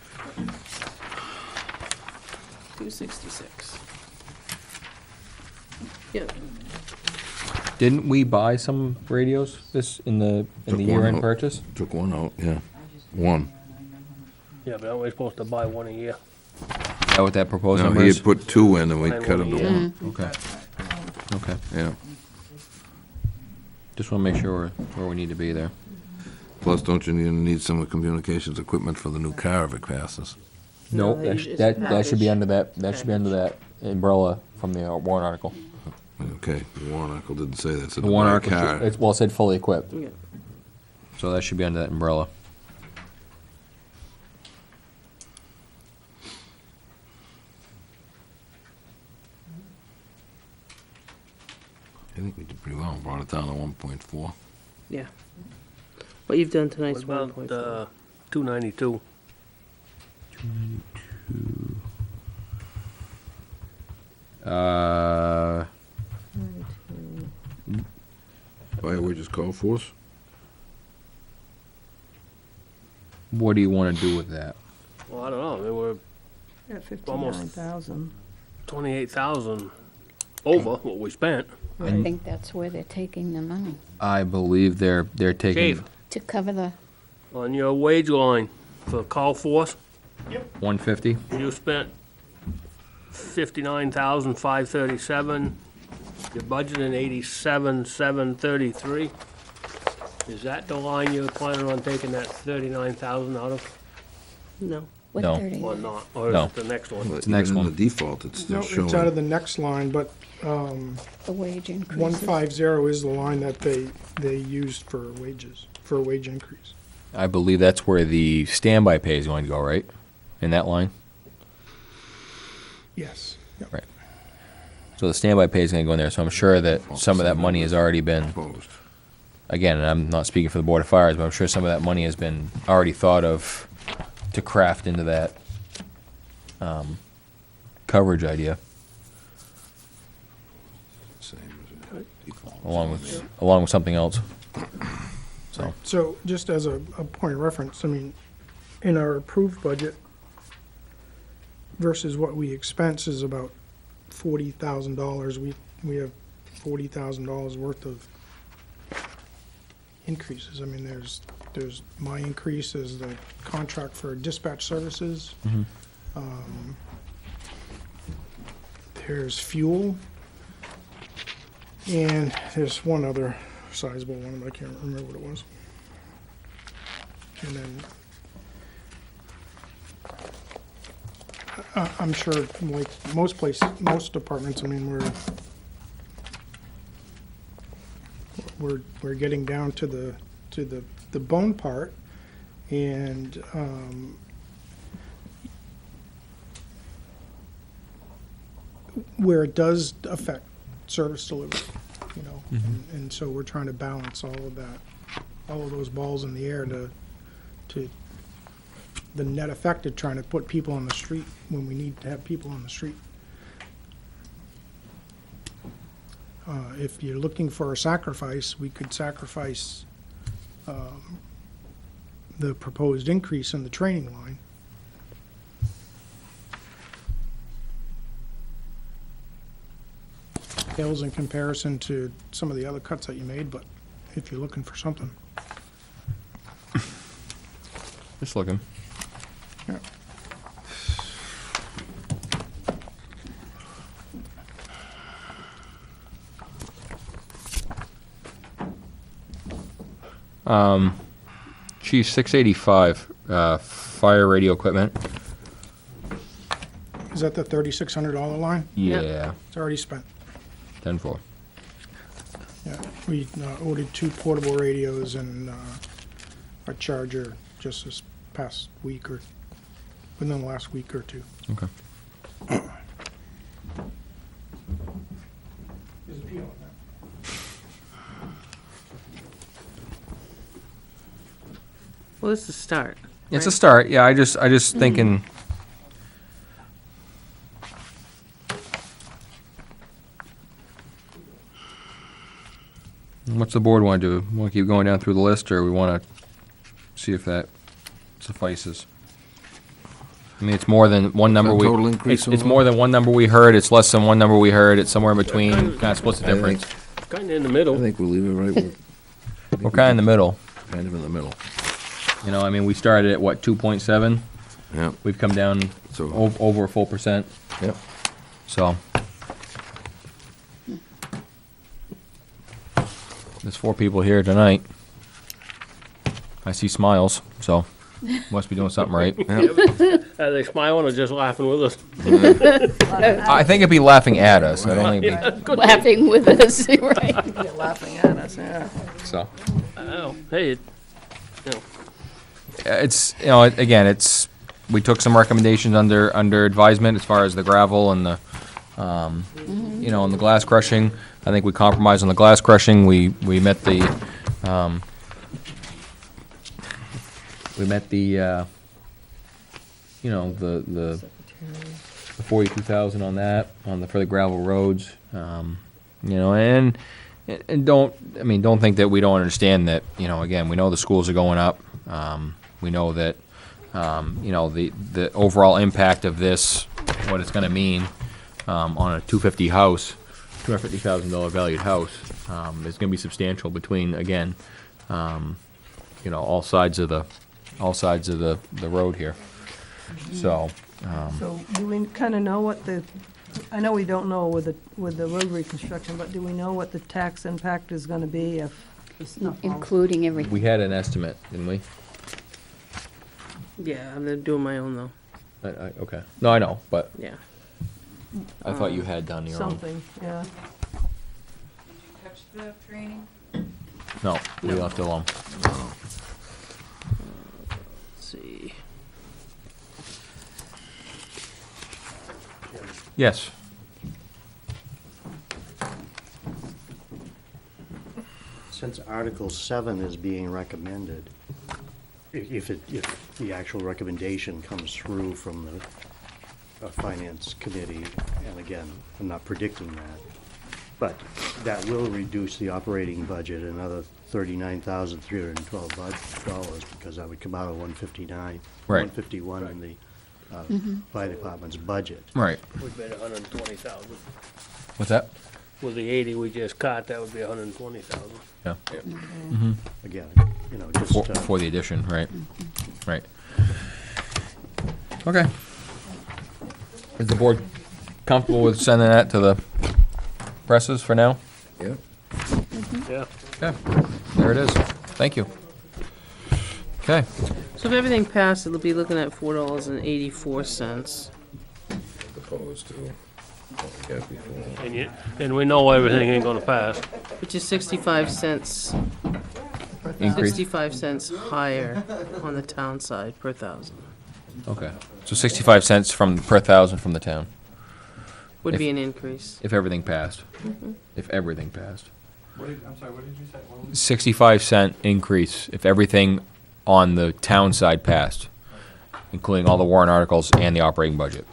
266. Yeah. Didn't we buy some radios in the Took one year-end out. purchase? Took one out, yeah. One. Yeah, but aren't we supposed to buy one a year? Is that what that proposed No, number he is? had put two in and we Mine cut one him to a one. Okay. Okay. Yeah. Just want to make sure we're where we need to be there. Plus, don't you need some communications equipment for the new car if it passes? No, No, that, it's that should be package. under that should be under that umbrella from the warrant article. Okay, the warrant article didn't say that, it said The to warrant buy a article, car. well, it said fully equipped, Yeah. so that should be under that umbrella. I think we did pretty well, brought it down to 1.4. Yeah. What you've done What tonight's one about, point four. 292? Fire wages call force? What do you want to do with that? Well, I don't know, I mean, we're Yeah, 59,000. 28,000 over what we spent. I think that's where they're taking the money, I believe they're taking. Chief, to cover the, on your wage line for call force, 150. you spent 59,537. You're budgeting 87,733. Is that the line you're planning on taking that 39,000 out of, No. what No. 30? or not? Or is No. it the next one? But the next even in one. the default, it's No, still it's out of showing. the next line, but The wage increase. 150 is the line that they used for wages, for a wage increase. I believe that's where the standby pay is going to go, right? In that line. Yes. Yep. Right. So the standby pay is going to go in there. So I'm sure that some of that money has already been. Opposed. Again, and I'm not speaking for the Board of Fires, but I'm sure some of that money has been already thought of to craft into that coverage idea, Same as it default. along with something else. So So just as a point of reference, I mean, in our approved budget versus what we expense is about $40,000. We have $40,000 worth of increases. I mean, there's my increase is the contract for dispatch services. There's fuel. And there's one other sizable one, but I can't remember what it was. And then I'm sure, like most departments, I mean, we're getting down to the bone part, and where it does affect service delivery, you know, and so we're trying to balance all of that, all of those balls in the air to the net effect of trying to put people on the street when we need to have people on the street. If you're looking for a sacrifice, we could sacrifice the proposed increase in the training line. Pales in comparison to some of the other cuts that you made, but if you're looking for something. just looking. Yeah. Chief, 685, fire radio equipment. Is that the $3,600 line? Yeah, It's already spent. 10-4. Yeah, we ordered 2 portable radios and a charger just this past week or within the last week or two. Okay. There's a P on that. Well, it's a start. It's a right? start. Yeah, I just thinking. What's the board want to do? Want to keep going down through the list, or we want to see if that suffices? I mean, it's more than one number we. total increase It's over? more than one number we heard. It's less than one number we heard. It's somewhere in between. Kind of splits the I difference. think Kinda in the I middle. think we'll leave it right with, We're kind of in the middle. kind of in the middle. You know, I mean, we started at what, 2.7? Yeah, We've come down so, over a full percent, yeah. so. There's 4 people here tonight. I see smiles, so must be doing something right. Are they smiling or just laughing with us? I think it'd be laughing at us. I don't think it'd be, Laughing with us, right? They're laughing at us, yeah. so. Oh, hey, It's, you know, again, it's, we took some recommendations under advisement as far as the gravel and the, you know, and the glass crushing. I think we compromised on the glass crushing. We met the, you know, the 42,000 on that, for the gravel roads. You know, and don't think that we don't understand that, you know, again, we know the schools are going up. We know that, you know, the overall impact of this, what it's gonna mean, on a $250,000 valued house, is gonna be substantial between, again, you know, all sides of the road here. So, So do we kind of know what I know we don't know with the road reconstruction, but do we know what the tax impact is gonna be if the stuff falls? Including everything. we had an estimate, didn't we? Yeah, I'm doing my own though, Okay. No, I know, but yeah. I thought you had done your own. Something, yeah. Touch the training? No, we left it alone. Let's see. Yes. Since Article 7 is being recommended, if the actual recommendation comes through from the Finance Committee, and again, I'm not predicting that, but that will reduce the operating budget another $39,312 because that would come out of 159, Right. 151 in the fire department's budget. Right. we'd bet 120,000. What's that? With the 80 we just caught, that would be 120,000. Yeah. Again, you know, just, For the addition, right. Right. Okay. Is the board comfortable with sending that to the presses for now? Yeah. Yeah. Okay, there it is. Thank you. Okay, So if everything passed, it'll be looking at $4.84. Opposed to what we got before. And we know everything ain't gonna pass. Which is 65 cents, increase. 65 cents higher on the town side per thousand. Okay, so 65 cents per thousand from the town, Would If- be an increase. if everything passed. If everything passed. I'm sorry, what did you say? What was 65-cent increase if everything on the town side passed, including all the warrant articles and the operating budget.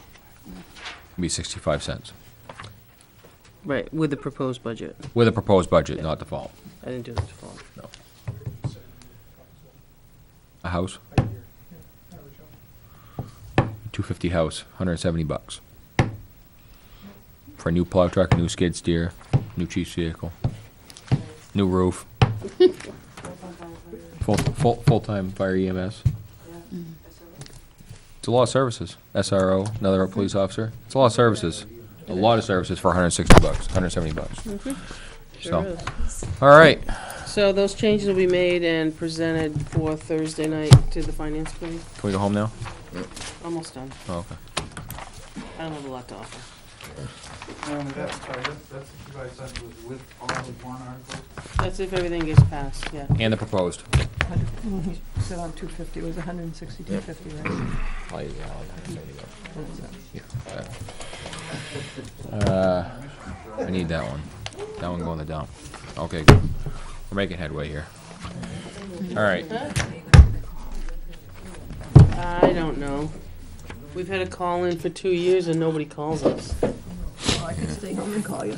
It'd be 65 cents. Right, with the proposed budget. With a proposed budget, not default. I didn't do the default. A house? 250 house, $170. For a new plow truck, a new skid steer, new chief's vehicle, new roof. Full-time fire EMS. It's a lot of services. SRO, another police officer. It's a lot of services. A lot of services for $160, $170. Sure So, is. all right. So those changes will be made and presented for Thursday night to the finance committee. Can we go home now? Almost done. Oh, okay. I don't have a lot to offer. that's, sorry, that's what you guys said was with all the warrant articles? That's if everything gets passed, yeah. And the proposed. He said on 250, it was 162.50, right? I need that one. That one going in the dump. Okay, good. We're making headway here. All right. I don't know. We've had a call in for 2 years and nobody calls us. I can stay home and call you.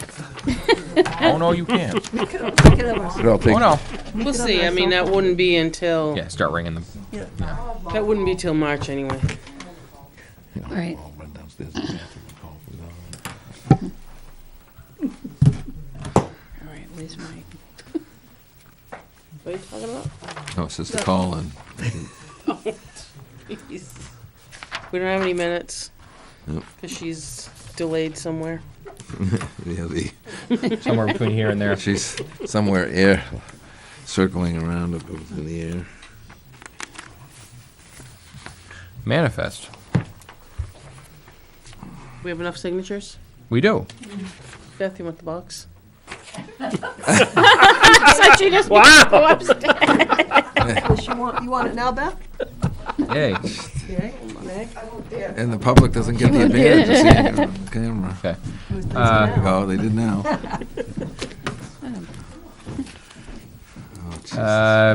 Oh, no, you can't. I'll take, Oh, no. We'll see, I mean, that wouldn't be until, Yeah, start ringing them. that wouldn't be till March anyway. Right. I'll run downstairs to the bathroom and call for that. All right, Where's my, What are you talking about? No, it's just a call and Jeez. We don't have any minutes. Yep. Because she's delayed somewhere. yeah, Somewhere between here and there. she's somewhere air circling around up in the air. Manifest. We have enough signatures? We do. Beth, you want the box? she just Wow. Does she want, you want it now, Beth? Yay. Yay. Nay? I won't dare. And the public doesn't get the advantage of seeing it on camera. Okay. Who's this now? Oh, they did now.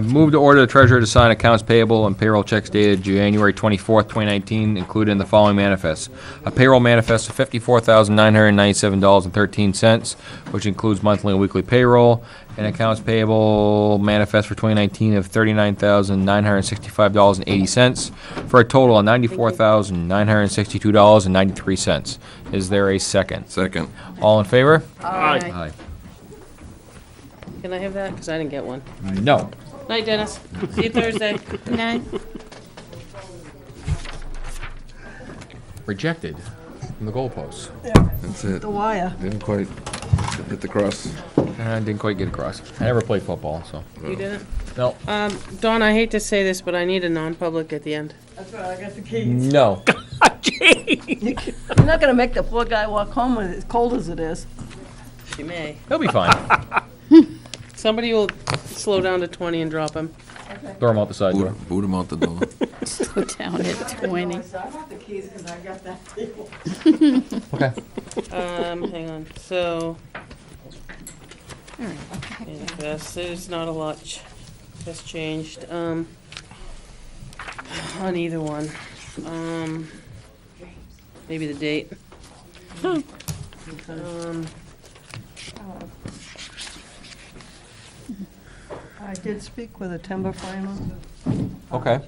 Move to order the treasurer to sign accounts payable and payroll checks dated January 24th, 2019, included in the following manifests. A payroll manifest of $54,997.13, which includes monthly and weekly payroll. An accounts payable manifest for 2019 of $39,965.80, for a total of $94,962.93. Is there a second? Second. All in favor? Aye. Can I have that? Because I didn't get one. No. Night, Dennis. See you Thursday. no, Rejected from the goalposts. That's it. The wire. Didn't quite hit the cross. I didn't quite get across. I never played football, so. You didn't? No. Dawn, I hate to say this, but I need a non-public at the end. That's right, I got the keys. No. You're not gonna make the poor guy walk home when it's cold as it is. She may. He'll be fine. Somebody will slow down to 20 and drop him. Throw him out the side door. Boot him out the door. slow down at 20. I got the keys because I got that table. Okay. Hang on. So, manifest, there's not a lot that's changed. On either one. Maybe the date. I did speak with a timber framer, Okay.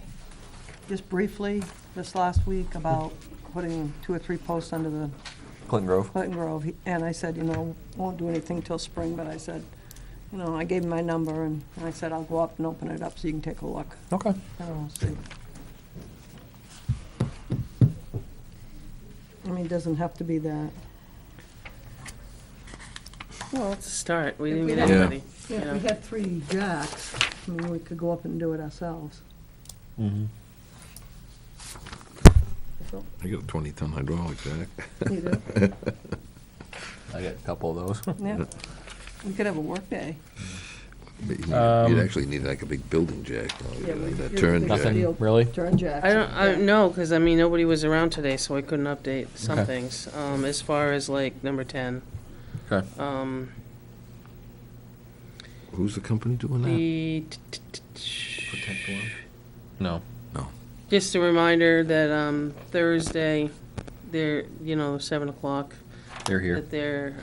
just briefly, this last week about putting 2 or 3 posts under the Clinton Grove. Clinton Grove. And I said, won't do anything till spring, but I said, I gave him my number and I said, I'll go up and open it up so you can take a look. Okay. And we'll see. I mean, it doesn't have to be that. Well, it's a start. We didn't If get we had- anybody. Yeah, if we had 3 jacks, I mean, we could go up and do it ourselves. Mm-hmm. So, I got a 20-ton hydraulic jack. you do? I got a couple of those. Yeah. We could have a work day. But you'd actually need like a big building jack, Yeah, that you're turn big jack. Nothing, deal. really? Turn jacks. I don't know, because I mean, nobody was around today, so I couldn't update some Okay. things. As far as like number 10, Okay. Who's the company doing that? the, No. just a reminder that, Thursday, they're, 7 o'clock, They're here. that they're,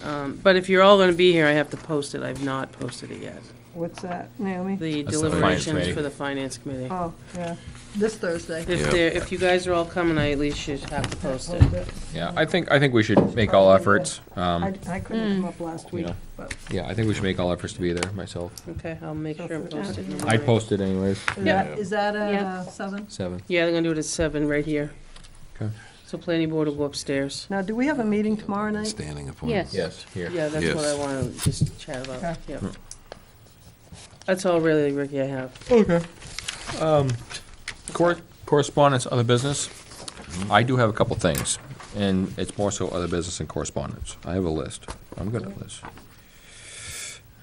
but if you're all gonna be here, I have to post it. I've not posted it yet. What's that, Naomi? The That's the finance deliberations committee. for the finance committee. Oh, yeah, this Thursday. If you guys are all coming, I at least should have to post it. Yeah, I think we should make all efforts. I couldn't come up last week, know. but Yeah, I think we should make all efforts to be there myself. Okay, I'll make sure and post it. in the I'd morning. post it anyways. is that Yeah. 7? 7. Yeah, they're gonna do it at 7 right here. Okay. So planning board will go upstairs. Now, do we have a meeting tomorrow night? Standing appointment. Yes. Yes, here. Yeah, that's what I Yes. wanna just chat about, Okay. yeah. That's all really, Ricky, I have. Okay. Correspondence, other business. I do have a couple things, and it's more so other business and correspondence. I have a list. I'm good at this.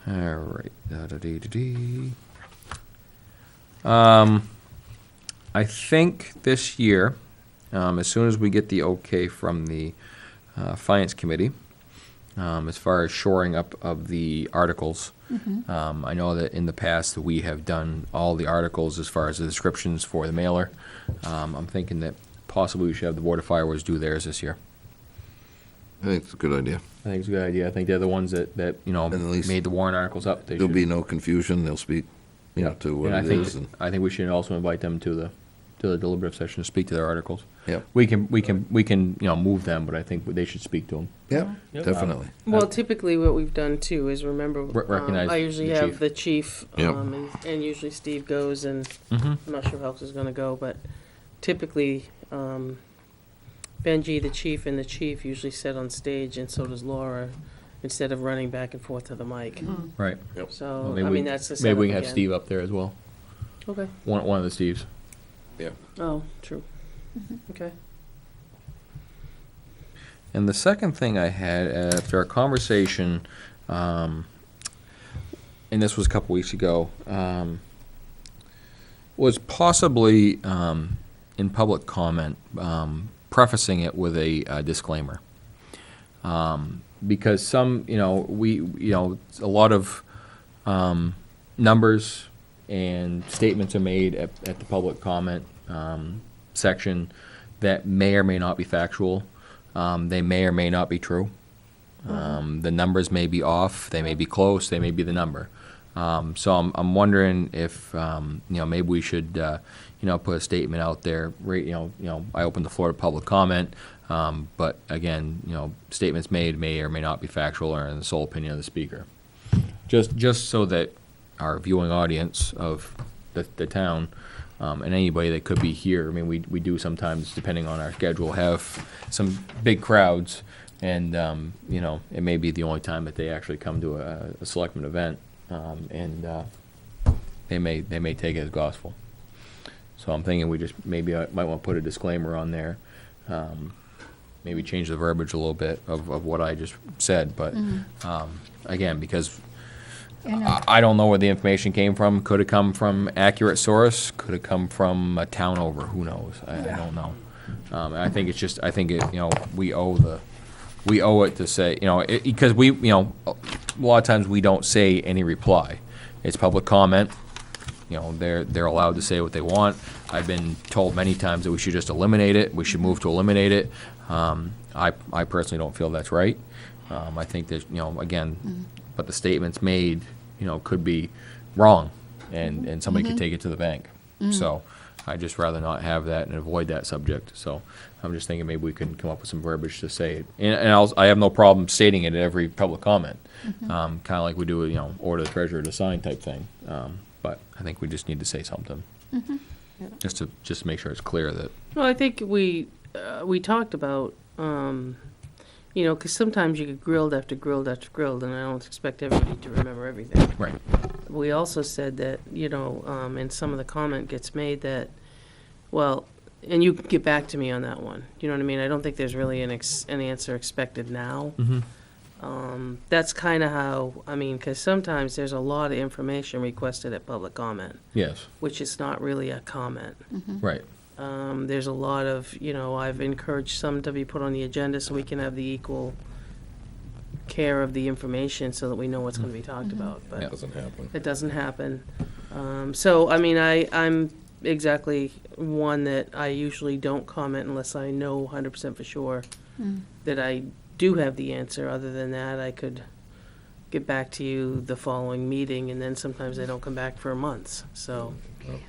All right. Da-da-dee-dee-dee. I think this year, as soon as we get the okay from the Finance Committee, as far as shoring up of the articles, I know that in the past, we have done all the articles as far as the descriptions for the mailer. I'm thinking that possibly we should have the Board of Fireworks do theirs this year. I think it's a good idea. I think it's a good idea. I think they're the ones that And at least made the warrant articles up. They There'll should- be no confusion. They'll speak, to what And it is. And I think we should also invite them to the to the deliberative session to speak to their articles. Yep. We can, move them, but I think they should speak to them. Yep, Yep. definitely. Well, typically what we've done too is remember, Recognize I usually the have chief. the chief, Yep. and usually Steve goes, and Mhm. I'm not sure who else is gonna go, but typically, Benji, the chief, and the chief usually sit on stage, and so does Laura, instead of running back and forth to the mic. Right. So, Well, maybe I we- mean, that's the Maybe setup we can have again. Steve up there as well. Okay. One of the Steves. Oh, true. Okay. And the second thing I had after our conversation, and this was a couple weeks ago, was possibly in public comment, prefacing it with a disclaimer. Because some, a lot of numbers and statements are made at the public comment section that may or may not be factual. They may or may not be true. The numbers may be off, they may be close, they may be the number. So I'm wondering if, maybe we should, put a statement out there, I open the floor to public comment, but again, statements made may or may not be factual or in the sole opinion of the speaker. Just so that our viewing audience of the town, and anybody that could be here, I mean, we do sometimes, depending on our schedule, have some big crowds, and, it may be the only time that they actually come to a selectman event, and they may take it as gospel. So I'm thinking we just maybe I might want to put a disclaimer on there, maybe change the verbiage a little bit of what I just said, but again, because I don't know where the information came from. Could have come from accurate source. Could have come from a town over. Who knows? I don't know. And I think it's just. I think we owe it to say because a lot of times we don't say any reply. It's public comment. They're allowed to say what they want. I've been told many times that we should just eliminate it. We should move to eliminate it. I personally don't feel that's right. I think that again. But the statements made, could be wrong, and somebody could take it to the bank. So I'd just rather not have that and avoid that subject. So I'm just thinking maybe we can come up with some verbiage to say it. And I have no problem stating it at every public comment, kind of like we do with, order the treasurer to sign type thing. But I think we just need to say something, just to make sure it's clear that. Well, I think we talked about, because sometimes you get grilled after grilled after grilled, and I don't expect everybody to remember everything. Right. We also said that, and some of the comment gets made that, well, and you can get back to me on that one. You know what I mean? I don't think there's really an answer expected now. That's kind of how, because sometimes there's a lot of information requested at public comment, Yes. which is not really a comment. Right. There's a lot of, I've encouraged some to be put on the agenda so we can have the equal care of the information so that we know what's going to be talked about. But That doesn't happen. it doesn't happen. I'm exactly one that I usually don't comment unless I know 100% for sure that I do have the answer. Other than that, I could get back to you the following meeting, and then sometimes they don't come back for months. So,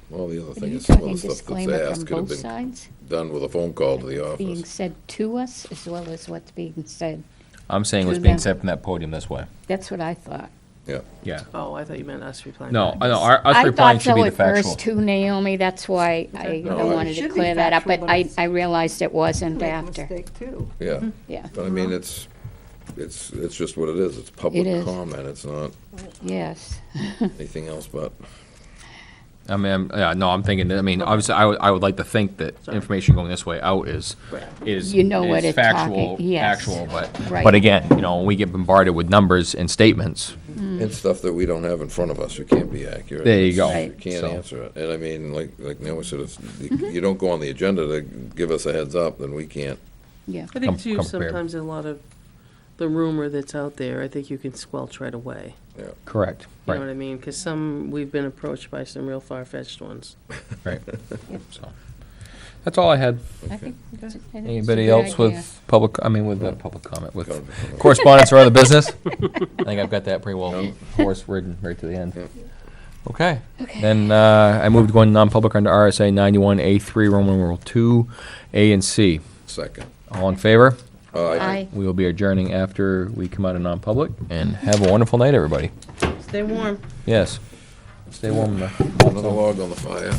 Well, the other Are thing you is some of talking the stuff that's disclaimer from asked could have both been sides? done with a phone call to the Being office. said to us as well as what's being said. I'm saying what's To being them. said from that podium this way. That's what I thought. Yeah. oh, I thought you meant us replying. No, back. I know. Us replying should be the I thought so at factual. first too, Naomi, that's why Okay. I No, wanted it to should be clear that up, factual, but but I it's- I realized it wasn't Make a after. mistake too. Yeah, Yeah, but I mean, it's just what it is. It's public is. comment. It's not yes. anything else but. I'm thinking, obviously, I would like to think that Sorry. information going this way out is You know what is it's factual, talking- yes. actual, Right. but again, when we get bombarded with numbers and statements, And stuff that we don't have in front of us, it can't be accurate. There you go. You Right. can't So- answer it. And I mean, like Naomi said, you don't go on the agenda to give us a heads up, then we can't. Yeah. I think too, come prepared. sometimes a lot of the rumor that's out there, I think you can squelch right away. correct, You know what right, I mean? Because we've been approached by some real far-fetched ones. right. So, that's all I had. I think it's a Anybody good else idea. with public comment, with Comment. correspondence or other business? I think I've got that pretty well horse ridden right to the end. Okay. Then I moved going non-public under RSA 91A3, Roman numeral 2, A and C. Second. All in favor? Aye. We will be adjourning after we come out of non-public, and have a wonderful night, everybody. Stay warm. Yes. Stay warm. Another log on the fire.